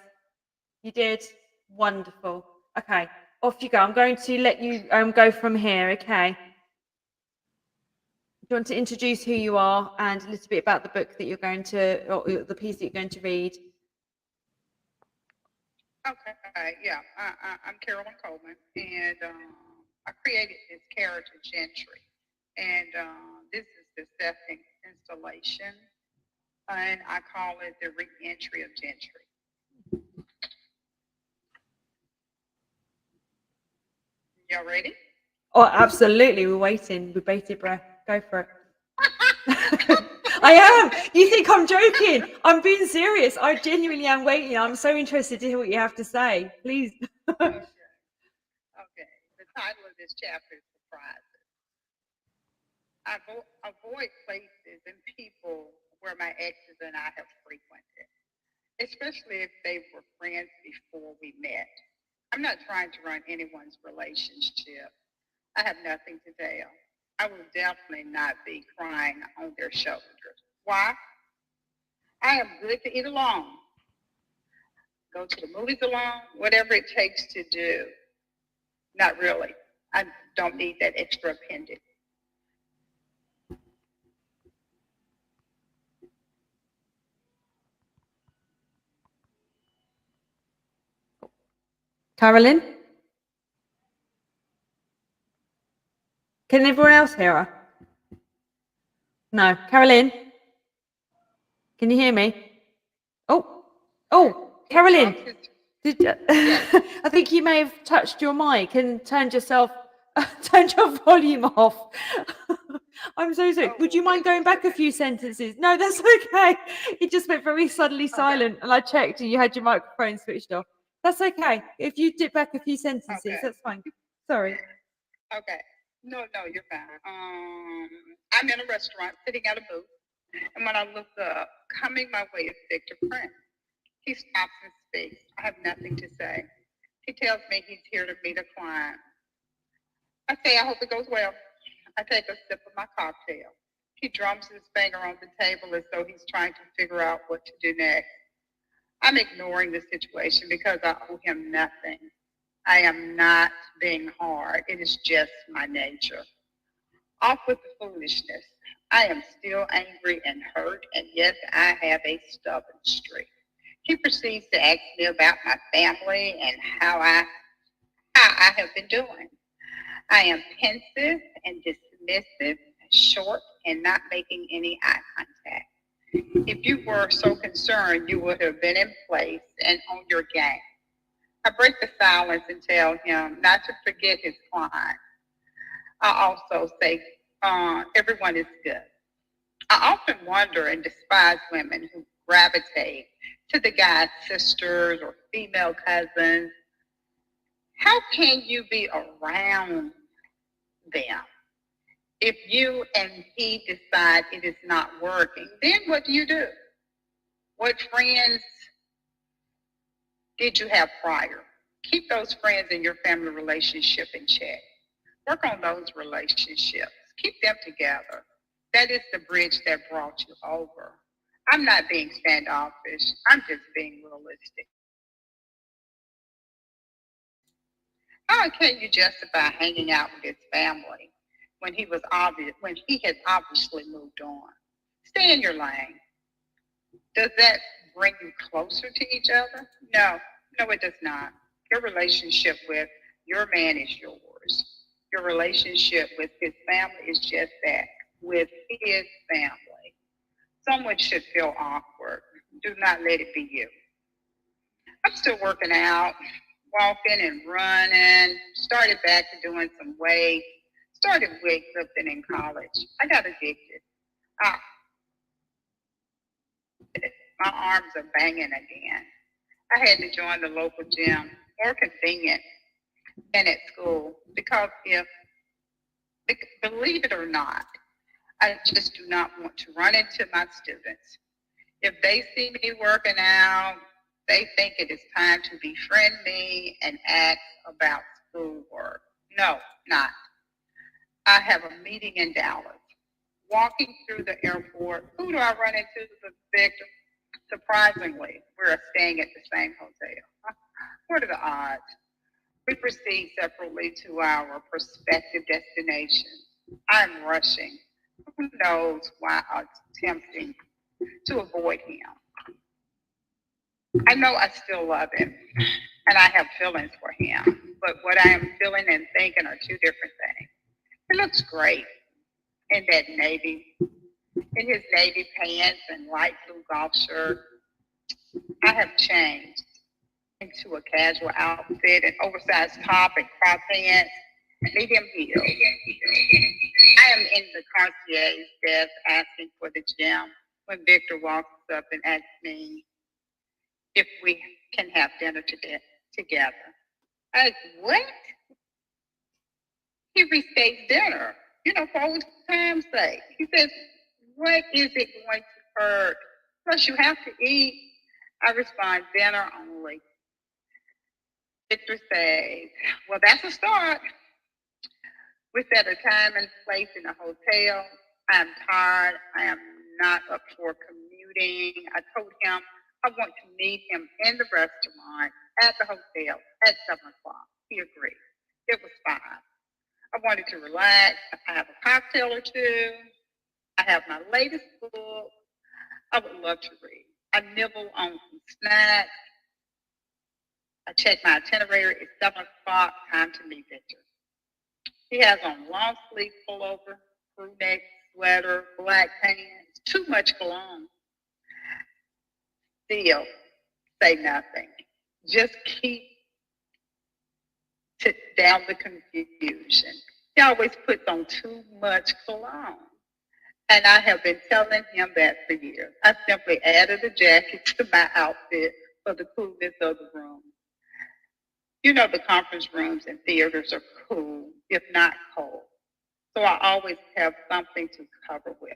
You did? Wonderful. Okay, off you go. I'm going to let you go from here, okay? Do you want to introduce who you are and a little bit about the book that you're going to, or the piece that you're going to read? Okay, yeah. I'm Carolyn Coleman, and I created this character, Gentry. And this is the second installation, and I call it the re-entry of Gentry. Y'all ready? Oh, absolutely. We're waiting with bated breath. Go for it. I am. You think I'm joking? I'm being serious. I genuinely am waiting. I'm so interested to hear what you have to say. Please. Okay. The title of this chapter is Surprises. I avoid places and people where my exes and I have frequented, especially if they were friends before we met. I'm not trying to run anyone's relationship, I have nothing to tell. I will definitely not be crying on their shoulders. Why? I am good to eat alone. Go to the movies alone, whatever it takes to do. Not really. I don't need that extra appendix. Carolyn? Can everyone else hear her? No. Carolyn? Can you hear me? Oh, Carolyn. I think you may have touched your mic and turned your volume off. I'm so sorry. Would you mind going back a few sentences? No, that's okay. It just went very suddenly silent, and I checked, and you had your microphone switched off. That's okay. If you dip back a few sentences, that's fine. Sorry. Okay. No, you're fine. I'm in a restaurant sitting at a booth, and when I look up, coming my way is Victor Prince. He stops and speaks. I have nothing to say. He tells me he's here to meet a client. I say, I hope it goes well. I take a sip of my cocktail. He drums his finger on the table as though he's trying to figure out what to do next. I'm ignoring the situation because I owe him nothing. I am not being hard. It is just my nature. Off with the foolishness. I am still angry and hurt, and yes, I have a stubborn streak. He proceeds to ask me about my family and how I have been doing. I am pensive and dismissive, short, and not making any eye contact. If you were so concerned, you would have been in place and on your game. I break the silence and tell him not to forget his client. I also say everyone is good. I often wonder and despise women who gravitate to the guy's sisters or female cousins. How can you be around them? If you and he decide it is not working, then what do? What friends did you have prior? Keep those friends in your family relationship in check. Work on those relationships. Keep them together. That is the bridge that brought you over. I'm not being standoffish. I'm just being realistic. How can you justify hanging out with his family when he has obviously moved on? Stay in your lane. Does that bring you closer to each other? No, it does not. Your relationship with your man is yours. Your relationship with his family is just that, with his family. Someone should feel awkward. Do not let it be you. I'm still working out, walking and running. Started back to doing some weight. Started weightlifting in college. I got addicted. My arms are banging again. I had to join the local gym, more convenient than at school, because believe it or not, I just do not want to run into my students. If they see me working out, they think it is time to befriend me and ask about schoolwork. No, not. I have a meeting in Dallas. Walking through the airport, who do I run into? Victor. Surprisingly, we're staying at the same hotel. What are the odds? We proceed separately to our prospective destinations. I'm rushing. Who knows why I'm attempting to avoid him? I know I still love him, and I have feelings for him, but what I am feeling and thinking are two different things. He looks great in that in his navy pants and light blue golf shirt. I have changed into a casual outfit, an oversized top and crop pants, and medium heels. I am in the concierge desk asking for the gym when Victor walks up and asks me if we can have dinner together. I said, what? He restates dinner, for old time's sake. He says, what is it going to hurt? Plus, you have to eat. I respond, dinner only. Victor says, well, that's a start. We set a time and place in a hotel. I am tired. I am not up for commuting. I told him I want to meet him in the restaurant at the hotel at 7 o'clock. He agreed. It was fine. I wanted to relax. I have a cocktail or two. I have my latest book. I would love to read. I nibble on some snacks. I check my itinerary. It's 7 o'clock. Time to meet Victor. He has on long sleeve pullover, crew neck sweater, black pants, too much cologne. Still, say nothing. Just keep down the confusion. He always puts on too much cologne. And I have been telling him that for years. I simply added a jacket to my outfit for the coolness of the room. You know, the conference rooms and theaters are cool, if not cold. So I always have something to cover with.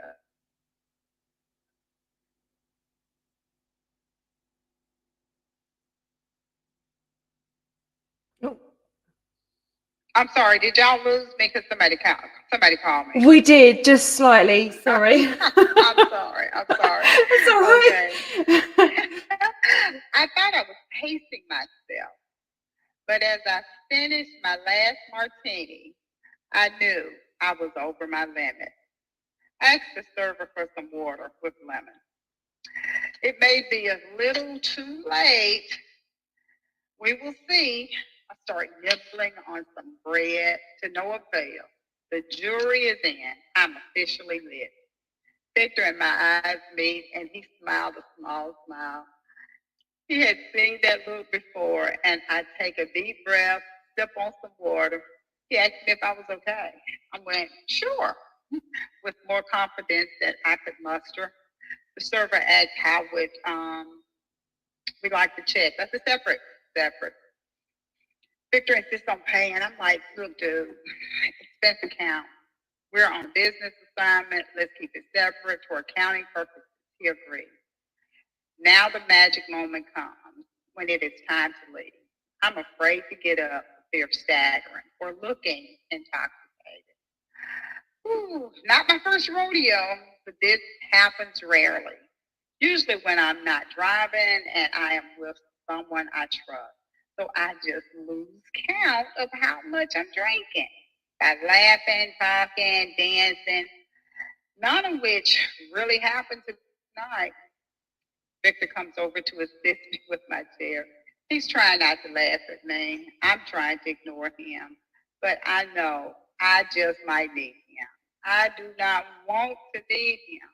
I'm sorry, did y'all lose me? Because somebody called me. We did, just slightly. Sorry. I'm sorry. It's all right. Okay. I thought I was pacing myself, but as I finished my last martini, I knew I was over my limit. I asked the server for some water with lemon. It may be a little too late. We will see. I start nibbling on some bread to no avail. The jury is in. I'm officially lit. Victor and my eyes meet, and he smiled a small smile. He had seen that look before, and I take a deep breath, sip on some water. He asked me if I was okay. I went, sure, with more confidence than I could muster. The server asked how would we like to check. That's a separate. Victor insists on paying. I'm like, look, dude, expense account. We're on business assignment. Let's keep it separate for accounting purposes. He agreed. Now the magic moment comes when it is time to leave. I'm afraid to get up for fear of staggering or looking intoxicated. Ooh, not my first rodeo, but this happens rarely. Usually when I'm not driving and I am with someone I trust. So I just lose count of how much I'm drinking. By laughing, talking, dancing, none of which really happened tonight. Victor comes over to assist me with my chair. He's trying not to laugh at me. I'm trying to ignore him. But I know I just might need him. I do not want to need him.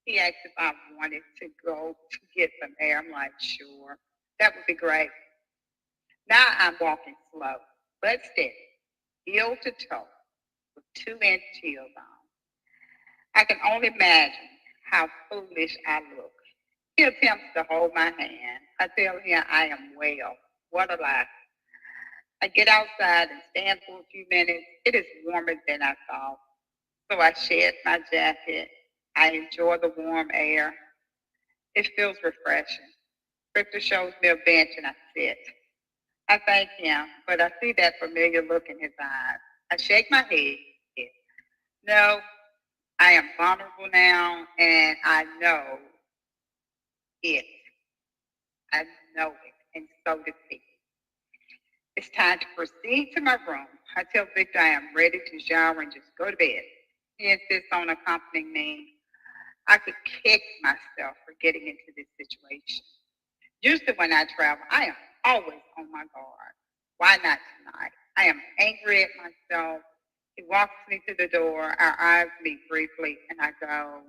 He asked if I wanted to go to get some air. I'm like, sure. That would be great. Now I'm walking slow, but steady, heel to toe, with 2-inch heels on. I can only imagine how foolish I look. He attempts to hold my hand. I tell him I am well. What a lie. I get outside and stand for a few minutes. It is warmer than I thought. So I shed my jacket. I enjoy the warm air. It feels refreshing. Victor shows me a bench and I sit. I thank him, but I see that familiar look in his eyes. I shake my head. No, I am vulnerable now, and I know it. I know it, and so does he. It's time to proceed to my room. I tell Victor I am ready to shower and just go to bed. He insists on accompanying me. I could kick myself for getting into this situation. Usually when I travel, I am always on my guard. Why not tonight? I am angry at myself. He walks me to the door. Our eyes meet briefly, and I go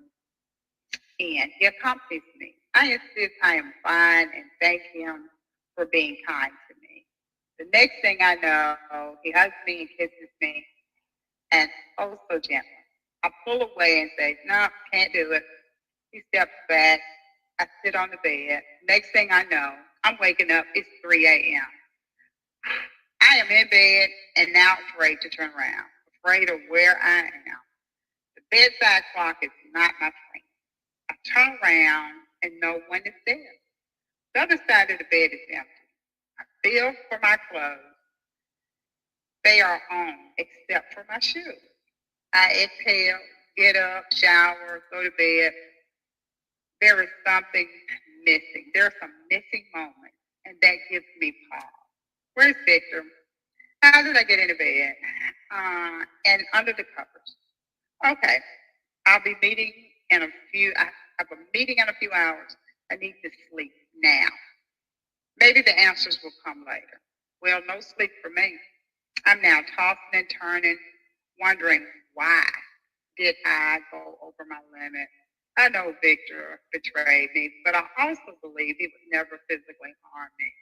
in. He accompanies me. I insist I am fine and thank him for being kind to me. The next thing I know, he hugs me and kisses me, and oh so gently. I pull away and say, no, can't do it. He steps back. I sit on the bed. Next thing I know, I'm waking up. It's 3 a.m. I am in bed and now afraid to turn around, afraid of where I am. The bedside clock is not my friend. I turn around and no one is there. The other side of the bed is empty. I feel for my clothes. They are on, except for my shoes. I exhale, get up, shower, go to bed. There is something missing. There are some missing moments, and that gives me pause. Where's Victor? How did I get into bed? And under the covers. Okay, I'll be meeting in a few. I have a meeting in a few hours. I need to sleep now. Maybe the answers will come later. Well, no sleep for me. I'm now tossing and turning, wondering why did I go over my limit? I know Victor betrayed me, but I also believe he would never physically harm me.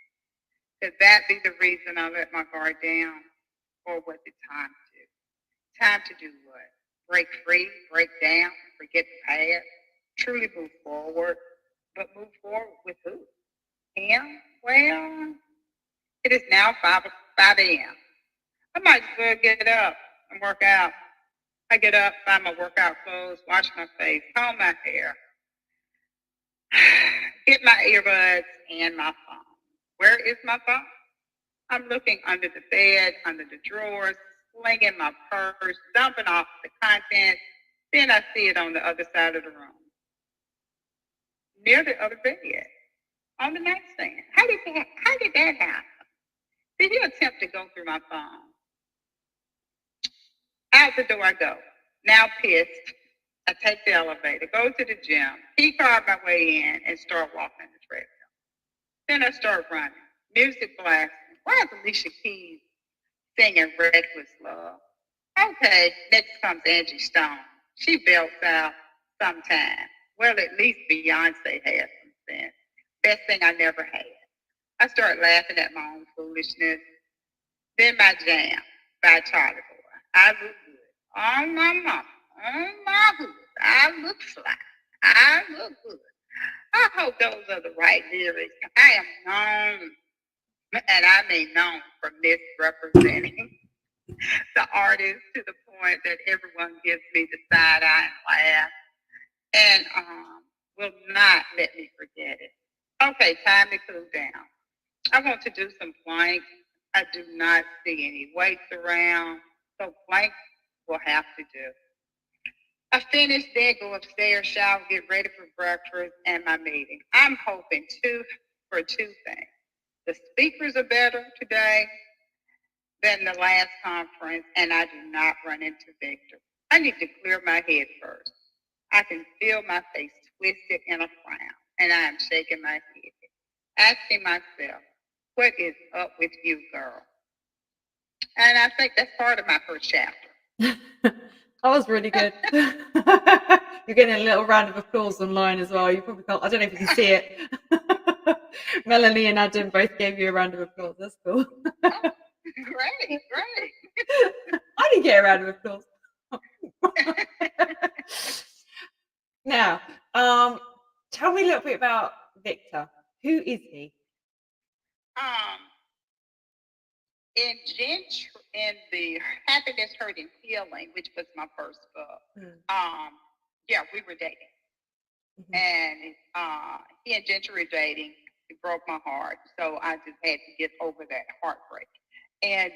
Could that be the reason I let my guard down? Or was it time to? Time to do what? Break free, break down, forget the past, truly move forward. But move forward with who? Him? Well, it is now 5 a.m. I might as well get up and work out. I get up, find my workout clothes, wash my face, comb my hair, get my earbuds and my phone. Where is my phone? I'm looking under the bed, under the drawers, slinging my purse, dumping off the contents. Then I see it on the other side of the room, near the other bed, on the nightstand. How did that happen? Did he attempt to go through my phone? Out the door I go. Now pissed, I take the elevator, go to the gym, carve my way in, and start walking the treadmill. Then I start running, music blasting. Why is Alicia Keys singing Reckless Love? Okay, next comes Angie Stone. She belts out sometime. Well, at least Beyonce had some sense. Best thing I never had. I start laughing at my own foolishness. Then my jam by Charlie Boy. I look good. Oh my mama. Oh my hood. I look fly. I look good. I hope those are the right lyrics. I am known, and I mean known for misrepresenting the artist to the point that everyone gives me the side eye and laugh, and will not let me forget it. Okay, time to cool down. I want to do some planks. I do not see any weights around, so planks will have to do. I finish, then go upstairs, shower, get ready for breakfast and my meeting. I'm hoping for two things. The speakers are better today than the last conference, and I do not run into Victor. I need to clear my head first. I can feel my face twisted in a frown, and I am shaking my head, asking myself, what is up with you, girl? And I think that's part of my first chapter. That was really good. You're getting a little round of applause online as well. You probably can't, I don't know if you can see it. Melanie and Adam both gave you a round of applause. That's cool. Oh, great. I didn't get a round of applause. Now, tell me a little bit about Victor. Who is he? In the Happiness, Hurt, and Healing, which was my first book, we were dating. Mm-hmm. And he and Gentry were dating. It broke my heart. So I just had to get over that heartbreak. And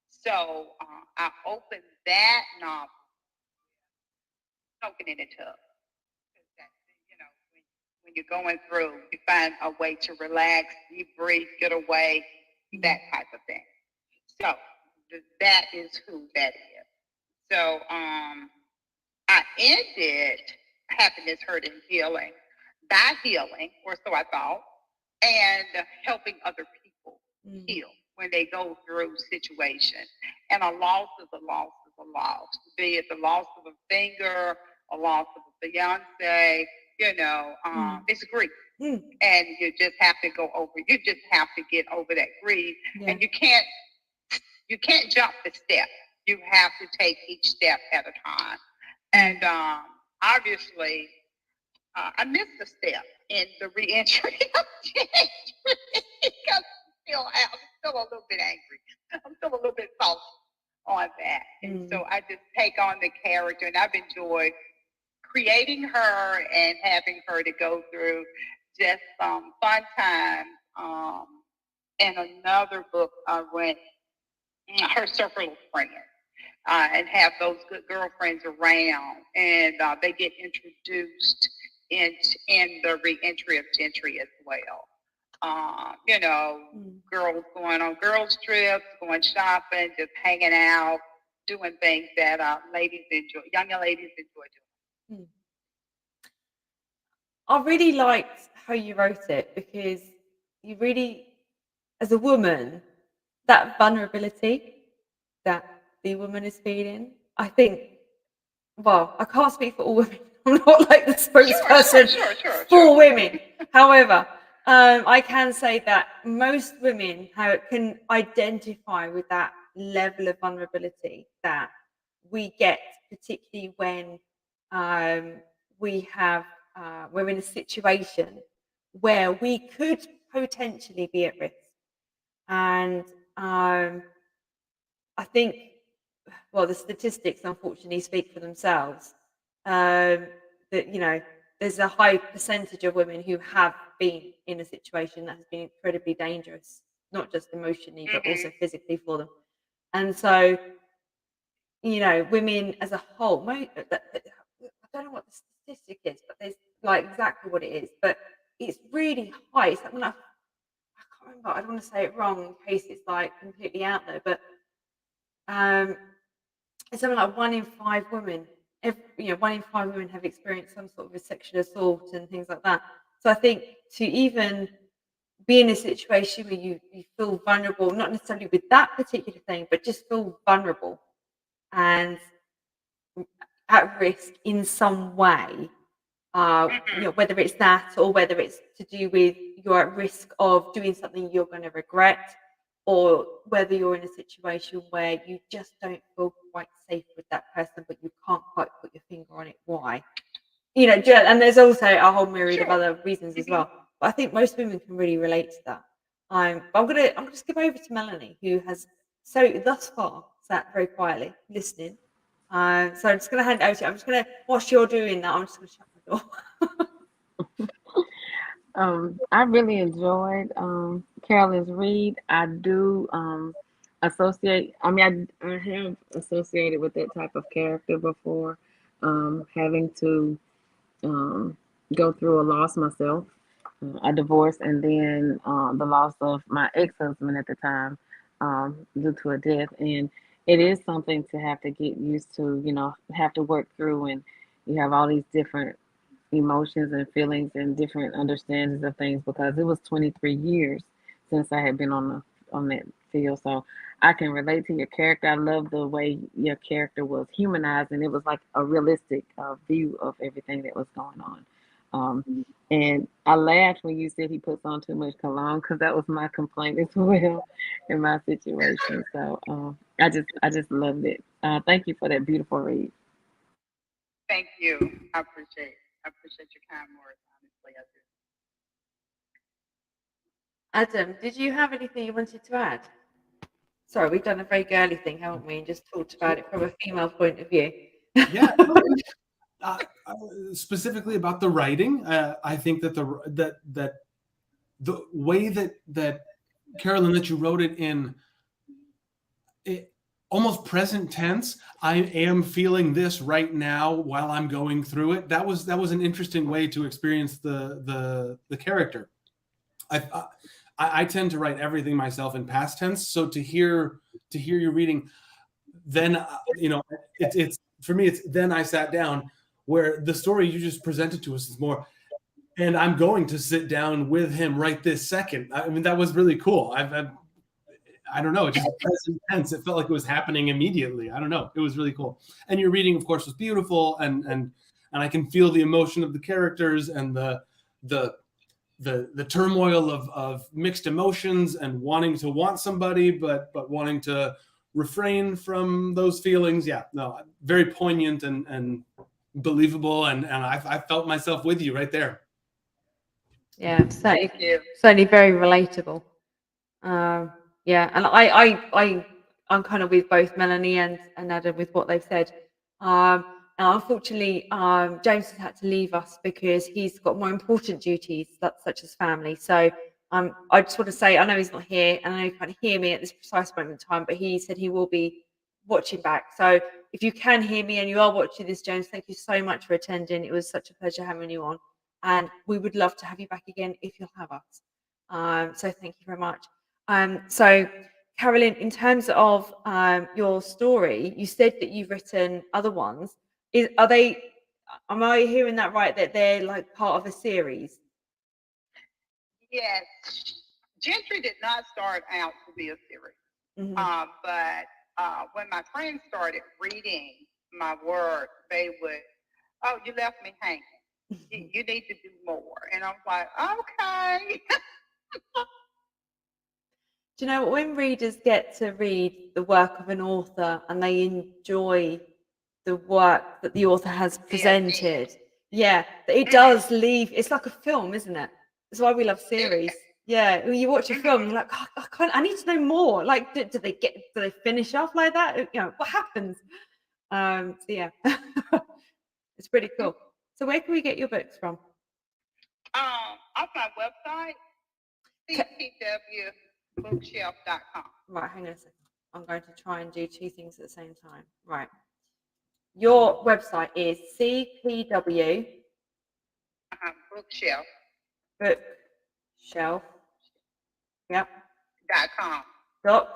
so I opened that novel, Soaking in the Tub. When you're going through, you find a way to relax, you breathe, get away, that type of thing. So that is who that is. So I ended Happiness, Hurt, and Healing by healing, or so I thought, and helping other people heal when they go through situations. And a loss is a loss is a loss, be it the loss of a finger, a loss of a fiance, it's grief. And you just have to you just have to get over that grief. Yeah. And you can't jump the step. You have to take each step at a time. And obviously, I missed a step in the reentry of Gentry because I'm still a little bit angry. I'm still a little bit salty on that. And so I just take on the character, and I've enjoyed creating her and having her to go through just some fun times. And another book I went her circle of friends. And have those good girlfriends around, and they get introduced in the reentry of gentry as well. Girls going on girls trips, going shopping, just hanging out, doing things that younger ladies enjoy doing. I really liked how you wrote it, because you really, as a woman, that vulnerability that the woman is feeling, I think, well, I can't speak for all women. I'm not like the spokesperson for women. However, I can say that most women can identify with that level of vulnerability that we get, particularly when we're in a situation where we could potentially be at risk. And I think, well, the statistics unfortunately speak for themselves. That there's a high percentage of women who have been in a situation that has been incredibly dangerous, not just emotionally but also physically for them. And so, women as a whole, I don't know what the statistic is, but there's like exactly what it is, but it's really high. It's something like, I can't remember. I don't want to say it wrong in case it's like completely out there, but it's something like 1 in 5 women. 1 in 5 women have experienced some sort of a sexual assault and things like that. So I think to even be in a situation where you feel vulnerable, not necessarily with that particular thing, but just feel vulnerable and at risk in some way, whether it's that or whether it's to do with you're at risk of doing something you're going to regret, or whether you're in a situation where you just don't feel quite safe with that person, but you can't quite put your finger on it. Why? And there's also a whole myriad of other reasons as well. But I think most women can really relate to that. But I'm gonna just give over to Melanie, who has thus far sat very quietly listening. So I'm just gonna hand it over to you. I'm just gonna, whilst you're doing that, I'm just gonna shut my door. I really enjoyed Carolyn's read. I do associate. I mean, I have associated with that type of character before, having to go through a loss myself, a divorce, and then the loss of my ex-husband at the time due to a death. And it is something to have to get used to, have to work through, and you have all these different emotions and feelings and different understandings of things, because it was 23 years since I had been on that field. So I can relate to your character. I love the way your character was humanized, and it was like a realistic view of everything that was going on. And I laughed when you said he puts on too much cologne, because that was my complaint as well in my situation. So I just loved it. Thank you for that beautiful read. Thank you. I appreciate your kind words. Honestly, I do. Adam, did you have anything you wanted to add? Sorry, we've done a very girly thing, haven't we? And just talked about it from a female point of view. Yeah. Specifically about the writing, I think that the way that Carolyn, that you wrote it in almost present tense, I am feeling this right now while I'm going through it. That was an interesting way to experience the character. I tend to write everything myself in past tense, so to hear you reading, then it's for me, it's then I sat down, where the story you just presented to us is more, and I'm going to sit down with him right this second. I mean, that was really cool. I don't know, it just present tense. It felt like it was happening immediately. I don't know. It was really cool. And your reading, of course, was beautiful, and I can feel the emotion of the characters and the turmoil of mixed emotions and wanting to want somebody, but wanting to refrain from those feelings. Yeah, no, very poignant and believable, and I felt myself with you right there. Yeah, certainly very relatable. Yeah, and I'm kind of with both Melanie and Adam with what they've said. Now, unfortunately, James has had to leave us because he's got more important duties, such as family. So I just want to say, I know he's not here, and I know you can't hear me at this precise moment in time, but he said he will be watching back. So if you can hear me and you are watching this, James, thank you so much for attending. It was such a pleasure having you on, and we would love to have you back again if you'll have us. So thank you very much. So Carolyn, in terms of your story, you said that you've written other ones. Are they? Am I hearing that right? That they're like part of a series? Yes, Gentry did not start out to be a series, but when my friends started reading my work, they would, "Oh, you left me hanging. You need to do more." And I'm like, "Okay." Do you know what? When readers get to read the work of an author and they enjoy the work that the author has presented, yeah, it does leave. It's like a film, isn't it? That's why we love series. Yeah, when you watch a film, you're like, oh, I need to know more. Like, do they finish off like that? You know, what happens? So yeah, it's pretty cool. So where can we get your books from? Off my website, cpwbookshelf.com. Right, hang on a second. I'm going to try and do two things at the same time. Right. Your website is CPW Bookshelf. Bookshelf. Yep. .com.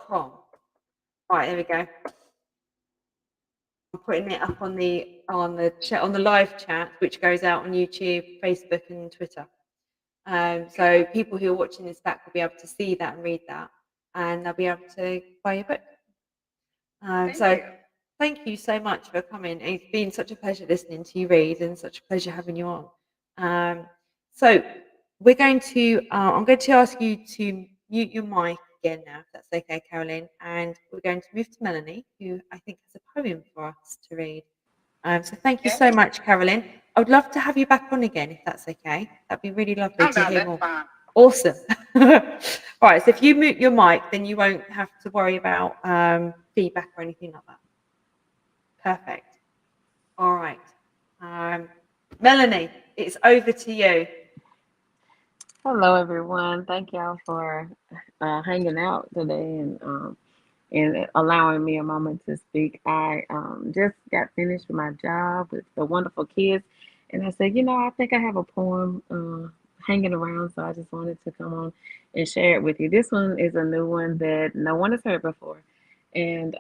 .com. Right, there we go. I'm putting it up on the live chat, which goes out on YouTube, Facebook, and Twitter. So people who are watching this back will be able to see that and read that, and they'll be able to buy your book. Thank you so much for coming. It's been such a pleasure listening to you read, and such a pleasure having you on. So we're going to, I'm going to ask you to mute your mic again now, if that's okay, Carolyn, and we're going to move to Melanie, who I think has a poem for us to read. So thank you so much, Carolyn. I would love to have you back on again, if that's okay. That'd be really lovely to hear more. Fine. Awesome. All right, so if you mute your mic, then you won't have to worry about feedback or anything like that. Perfect. All right. Melanie, it's over to you. Hello, everyone. Thank y'all for hanging out today and allowing me a moment to speak. I just got finished with my job with the wonderful kids, and I said, I think I have a poem hanging around, so I just wanted to come on and share it with you. This one is a new one that no one has heard before, and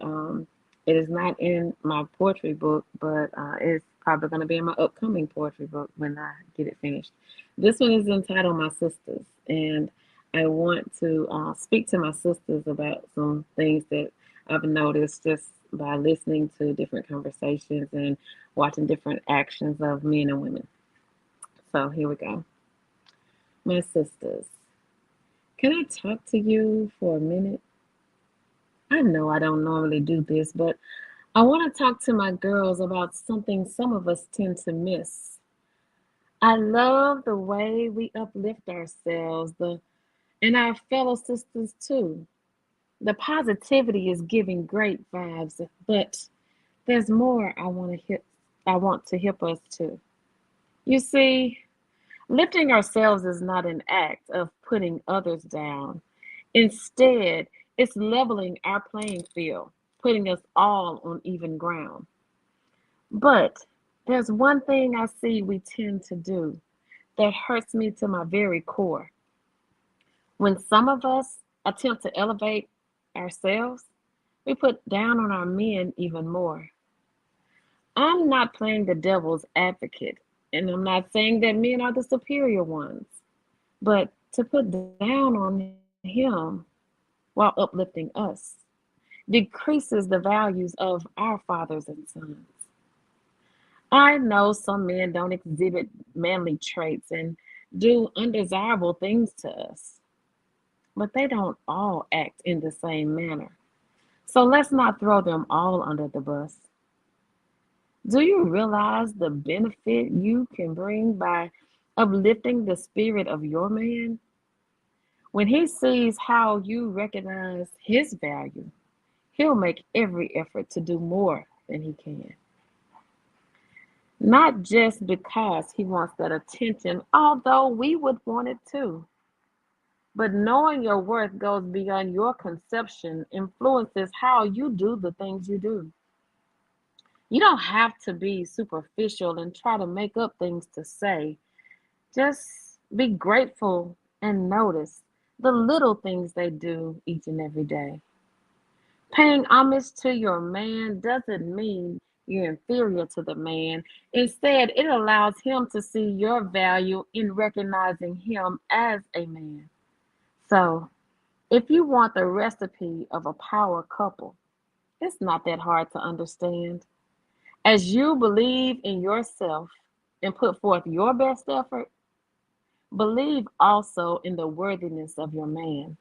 it is not in my poetry book, but it's probably going to be in my upcoming poetry book when I get it finished. This one is entitled My Sisters, and I want to speak to my sisters about some things that I've noticed just by listening to different conversations and watching different actions of men and women. So here we go. My sisters, can I talk to you for a minute? I know I don't normally do this, but I want to talk to my girls about something some of us tend to miss. I love the way we uplift ourselves, and our fellow sisters too. The positivity is giving great vibes, but there's more I want to help us to. You see, lifting ourselves is not an act of putting others down. Instead, it's leveling our playing field, putting us all on even ground. But there's one thing I see we tend to do that hurts me to my very core. When some of us attempt to elevate ourselves, we put down on our men even more. I'm not playing the devil's advocate, and I'm not saying that men are the superior ones, but to put down on him while uplifting us decreases the values of our fathers and sons. I know some men don't exhibit manly traits and do undesirable things to us, but they don't all act in the same manner. So let's not throw them all under the bus. Do you realize the benefit you can bring by uplifting the spirit of your man? When he sees how you recognize his value, he'll make every effort to do more than he can. Not just because he wants that attention, although we would want it too, But knowing your worth goes beyond your conception, influences how you do the things you do. You don't have to be superficial and try to make up things to say. Just be grateful and notice the little things they do each and every day. Paying homage to your man doesn't mean you're inferior to the man. Instead, it allows him to see your value in recognizing him as a man. So, if you want the recipe of a power couple, it's not that hard to understand. As you believe in yourself and put forth your best effort, believe also in the worthiness of your man.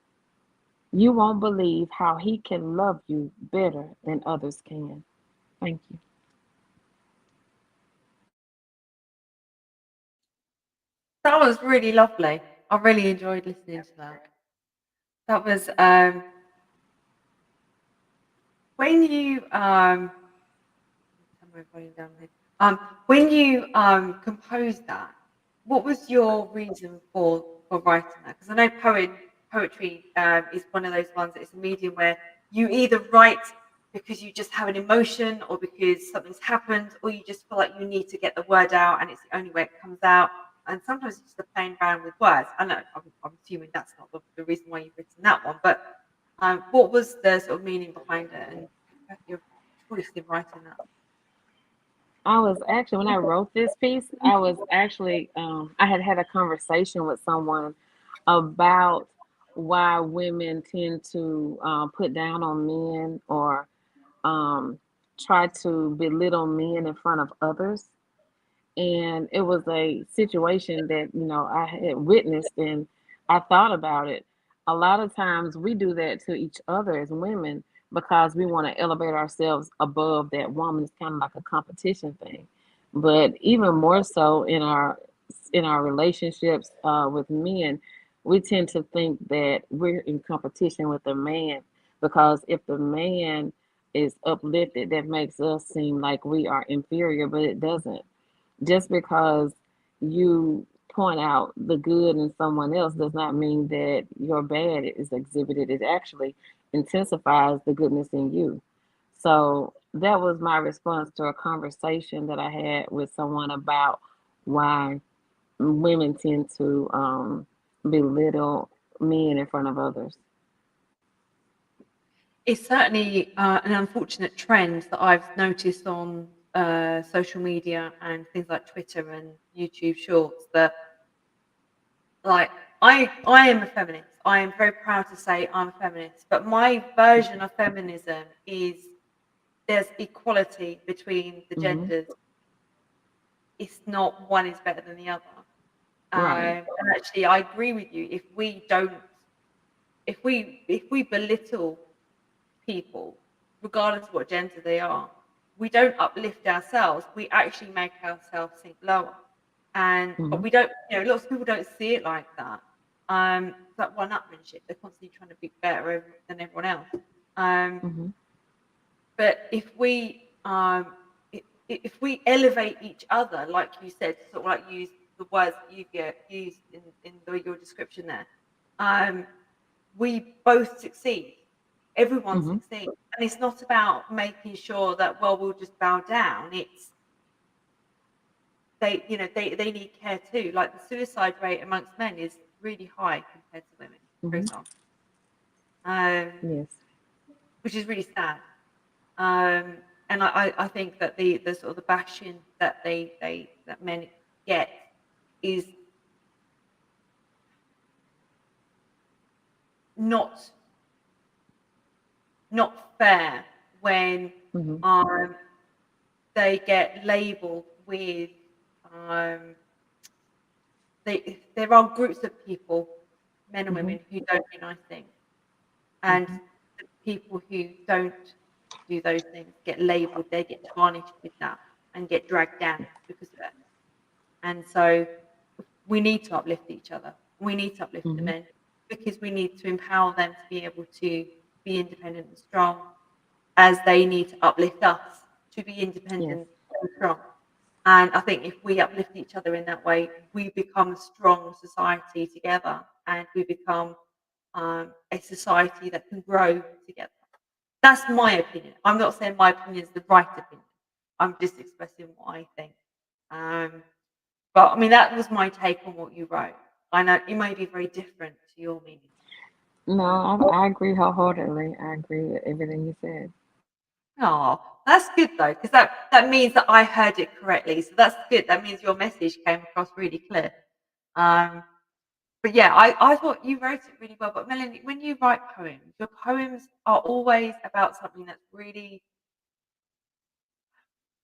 You won't believe how he can love you better than others can. Thank you. That was really lovely. I really enjoyed listening to that. That was when you turn my volume down here. When you composed that, what was your reason for writing that? Because I know poetry is one of those ones that it's a medium where you either write because you just have an emotion, or because something's happened, or you just feel like you need to get the word out, and it's the only way it comes out. And sometimes it's just a playing around with words. I know I'm assuming that's not the reason why you've written that one, but what was the sort of meaning behind it and your choice in writing that? I was actually, when I wrote this piece, I was actually, I had had a conversation with someone about why women tend to put down on men, or try to belittle men in front of others. And it was a situation that, I had witnessed, and I thought about it. A lot of times we do that to each other as women because we want to elevate ourselves above that woman. It's kind of like a competition thing. But even more so in our relationships with men, we tend to think that we're in competition with the man, because if the man is uplifted, that makes us seem like we are inferior, but it doesn't. Just because you point out the good in someone else does not mean that your bad is exhibited. It actually intensifies the goodness in you. So that was my response to a conversation that I had with someone about why women tend to belittle men in front of others. It's certainly an unfortunate trend that I've noticed on social media and things like Twitter and YouTube Shorts, that like I am a feminist. I am very proud to say I'm a feminist, but my version of feminism is there's equality between the Hmm. genders. It's not one is better than the other. Right. And actually, I agree with you. If we belittle people, regardless of what gender they are, we don't uplift ourselves. We actually make ourselves sink lower. But Hmm. we don't, lots of people don't see it like that. It's like one-upmanship. They're constantly trying to be better than everyone else. Hmm. But if we elevate each other, like you said, sort of like use the words that you've used in your description there, we both succeed. Everyone Hmm. succeeds. And it's not about making sure that, well, we'll just bow down. It's they need care too. Like the suicide rate amongst men is really high compared to women, for Hmm. example, um, Yes. which is really sad. And I think that the sort of the bashing that that men get is not fair when Hmm. they get labeled with um, there are groups of people, men and Hmm. women, who don't do nice things, and Hmm. the people who don't do those things get labeled. They get tarnished with that and get dragged down because of it. And so we need to uplift each other. We need to uplift the Hmm. men, because we need to empower them to be able to be independent and strong, as they need to uplift us to be Yes. independent and strong. And I think if we uplift each other in that way, we become a strong society together, and we become a society that can grow together. That's my opinion. I'm not saying my opinion is the right opinion. I'm just expressing what I think. But I mean, that was my take on what you wrote. I know it may be very different to your meaning. No, I agree wholeheartedly. I agree with everything you said. Oh, that's good though, because that means that I heard it correctly. So that's good. That means your message came across really clear. But yeah, I thought you wrote it really well. But Melanie, when you write poems, your poems are always about something that's really,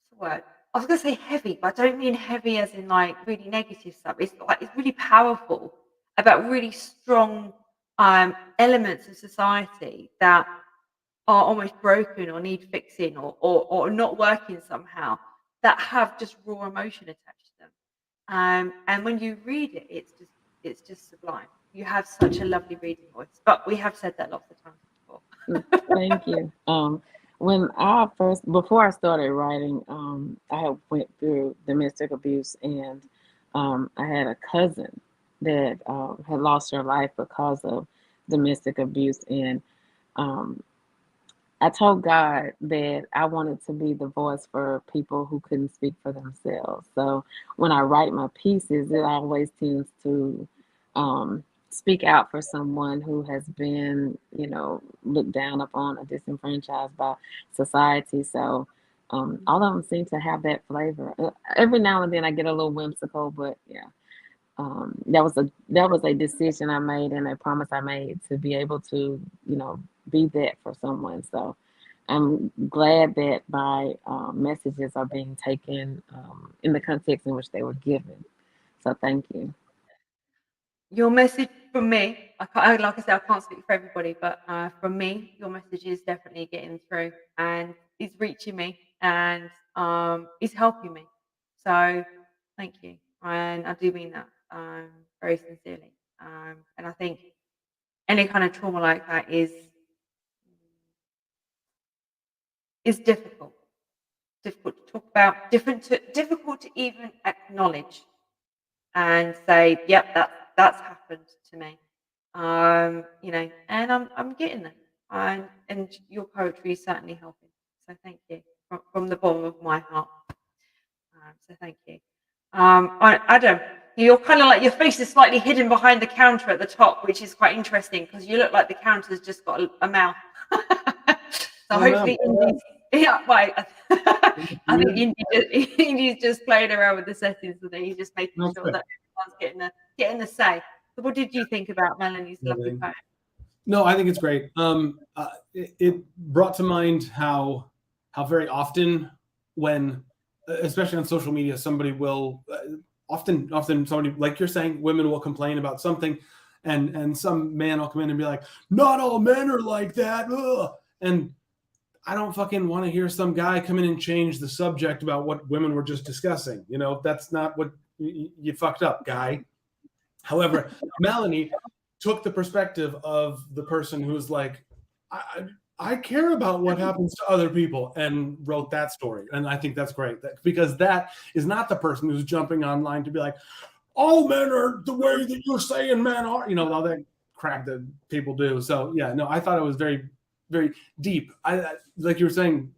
what's the word? I was going to say heavy, but I don't mean heavy as in like really negative stuff. It's like it's really powerful about really strong elements of society that are almost broken or need fixing or not working somehow, that have just raw emotion attached to them. And when you read it, it's just sublime. You have such a lovely reading voice. But we have said that lots of times before. Thank you. When before I started writing, I had went through domestic abuse, and I had a cousin that had lost her life because of domestic abuse, and I told God that I wanted to be the voice for people who couldn't speak for themselves. So when I write my pieces, it always tends to speak out for someone who has been, looked down upon or disenfranchised by society. So all of them seem to have that flavor. Every now and then I get a little whimsical, but yeah. That was a decision I made and a promise I made to be able to, be that for someone. So I'm glad that my messages are being taken in the context in which they were given. So thank you. Your message from me, like I said, I can't speak for everybody, but from me, your message is definitely getting through and is reaching me and is helping me. So thank you. And I do mean that very sincerely. And I think any kind of trauma like that is difficult. Difficult to talk about, difficult to even acknowledge and say, yep, that's happened to me. And I'm getting there. And your poetry is certainly helping. So thank you from the bottom of my heart. So thank you. Adam, you're kind of like your face is slightly hidden behind the counter at the top, which is quite interesting because you look like the counter's just got a mouth. So hopefully, yeah, right. I think Indy's just playing around with the settings, and he's just making sure that everyone's getting the say. So what did you think about Melanie's lovely poem? No, I think it's great. It brought to mind how very often when, especially on social media, somebody will often somebody, like you're saying, women will complain about something, and some man will come in and be like, "Not all men are like that," ugh. And I don't fucking want to hear some guy come in and change the subject about what women were just discussing. That's not what you fucked up, guy. However, Melanie took the perspective of the person who's like, I care about what happens to other people, and wrote that story. And I think that's great because that is not the person who's jumping online to be like, all men are the way that you're saying men are, all that crap that people do. So yeah, no, I thought it was very, very deep. I like you were saying,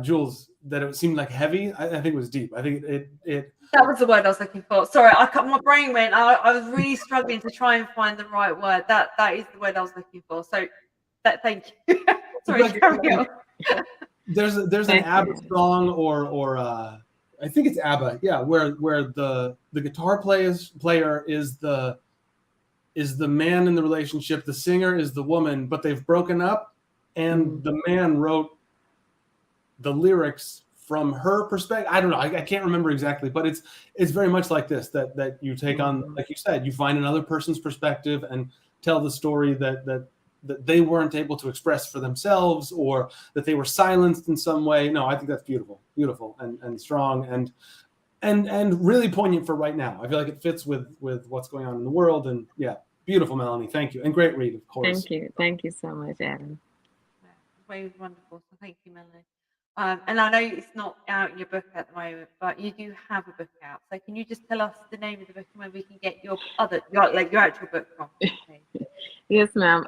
Jules, that it seemed like heavy. I think it was deep. I think it that was the word I was looking for. Sorry, my brain went. I was really struggling to try and find the right word. That is the word I was looking for. So, thank you. Sorry, carry on. There's an ABBA song or I think it's ABBA, yeah, where the guitar player is the man in the relationship, the singer is the woman, but they've broken up, and the man wrote the lyrics from her perspective. I don't know. I can't remember exactly, but it's very much like this, that you take on, like you said, you find another person's perspective and tell the story that they weren't able to express for themselves, or that they were silenced in some way. No, I think that's beautiful and strong and really poignant for right now. I feel like it fits with what's going on in the world. And yeah, beautiful, Melanie. Thank you. And great read, of course. Thank you so much, Adam. It was wonderful. So thank you, Melanie. And I know it's not out in your book at the moment, but you do have a book out. So can you just tell us the name of the book and where we can get your actual book from? Yes, ma'am.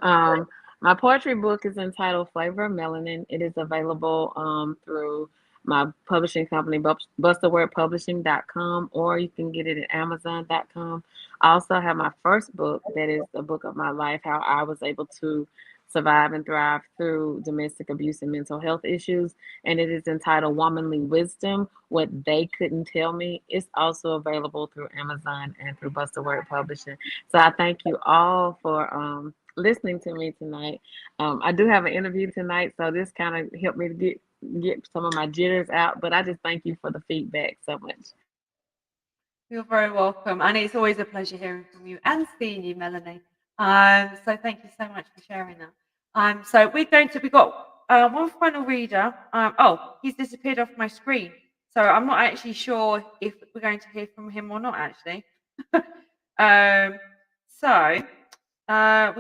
My poetry book is entitled Flavor of Melanin. It is available through my publishing company, bustthewordpublishing.com, or you can get it at amazon.com. I also have my first book that is the book of my life, how I was able to survive and thrive through domestic abuse and mental health issues. And it is entitled Womanly Wisdom, What They Couldn't Tell Me. It's also available through Amazon and through Bust the Word Publishing. So I thank you all for listening to me tonight. I do have an interview tonight, so this kind of helped me to get some of my jitters out, but I just thank you for the feedback so much. You're very welcome. And it's always a pleasure hearing from you and seeing you, Melanie. So thank you so much for sharing that. So we've got one final reader. He's disappeared off my screen. So I'm not actually sure if we're going to hear from him or not, actually. We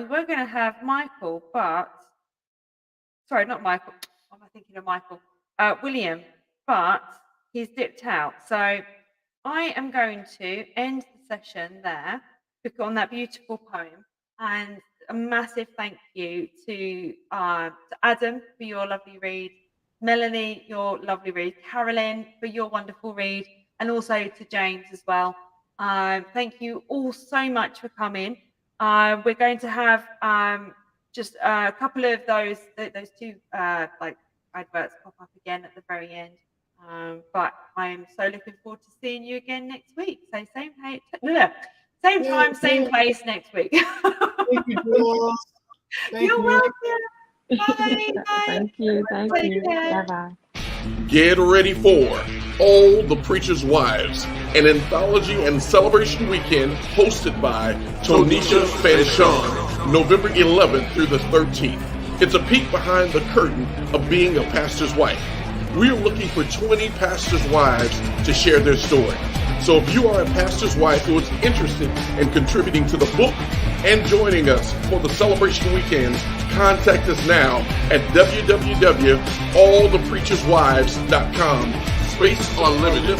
were going to have Michael, but sorry, not Michael. What am I thinking of Michael? William, but he's dipped out. So I am going to end the session there on that beautiful poem. And a massive thank you to Adam for your lovely read, Melanie, your lovely read, Carolyn for your wonderful read, and also to James as well. Thank you all so much for coming. We're going to have just a couple of those two adverts pop up again at the very end. But I'm so looking forward to seeing you again next week. So same time, same place next week. Thank you, Jules. You're welcome. Bye. Thank you. Bye-bye. Get ready for All the Preacher's Wives, an anthology and celebration weekend hosted by Tonisha Fanchon, November 11th through the 13th. It's a peek behind the curtain of being a pastor's wife. We are looking for 20 pastors' wives to share their story. So if you are a pastor's wife who is interested in contributing to the book and joining us for the celebration weekend, contact us now at www.allthepreacherswives.com. Space unlimited.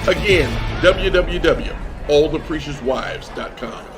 Again, www.allthepreacherswives.com.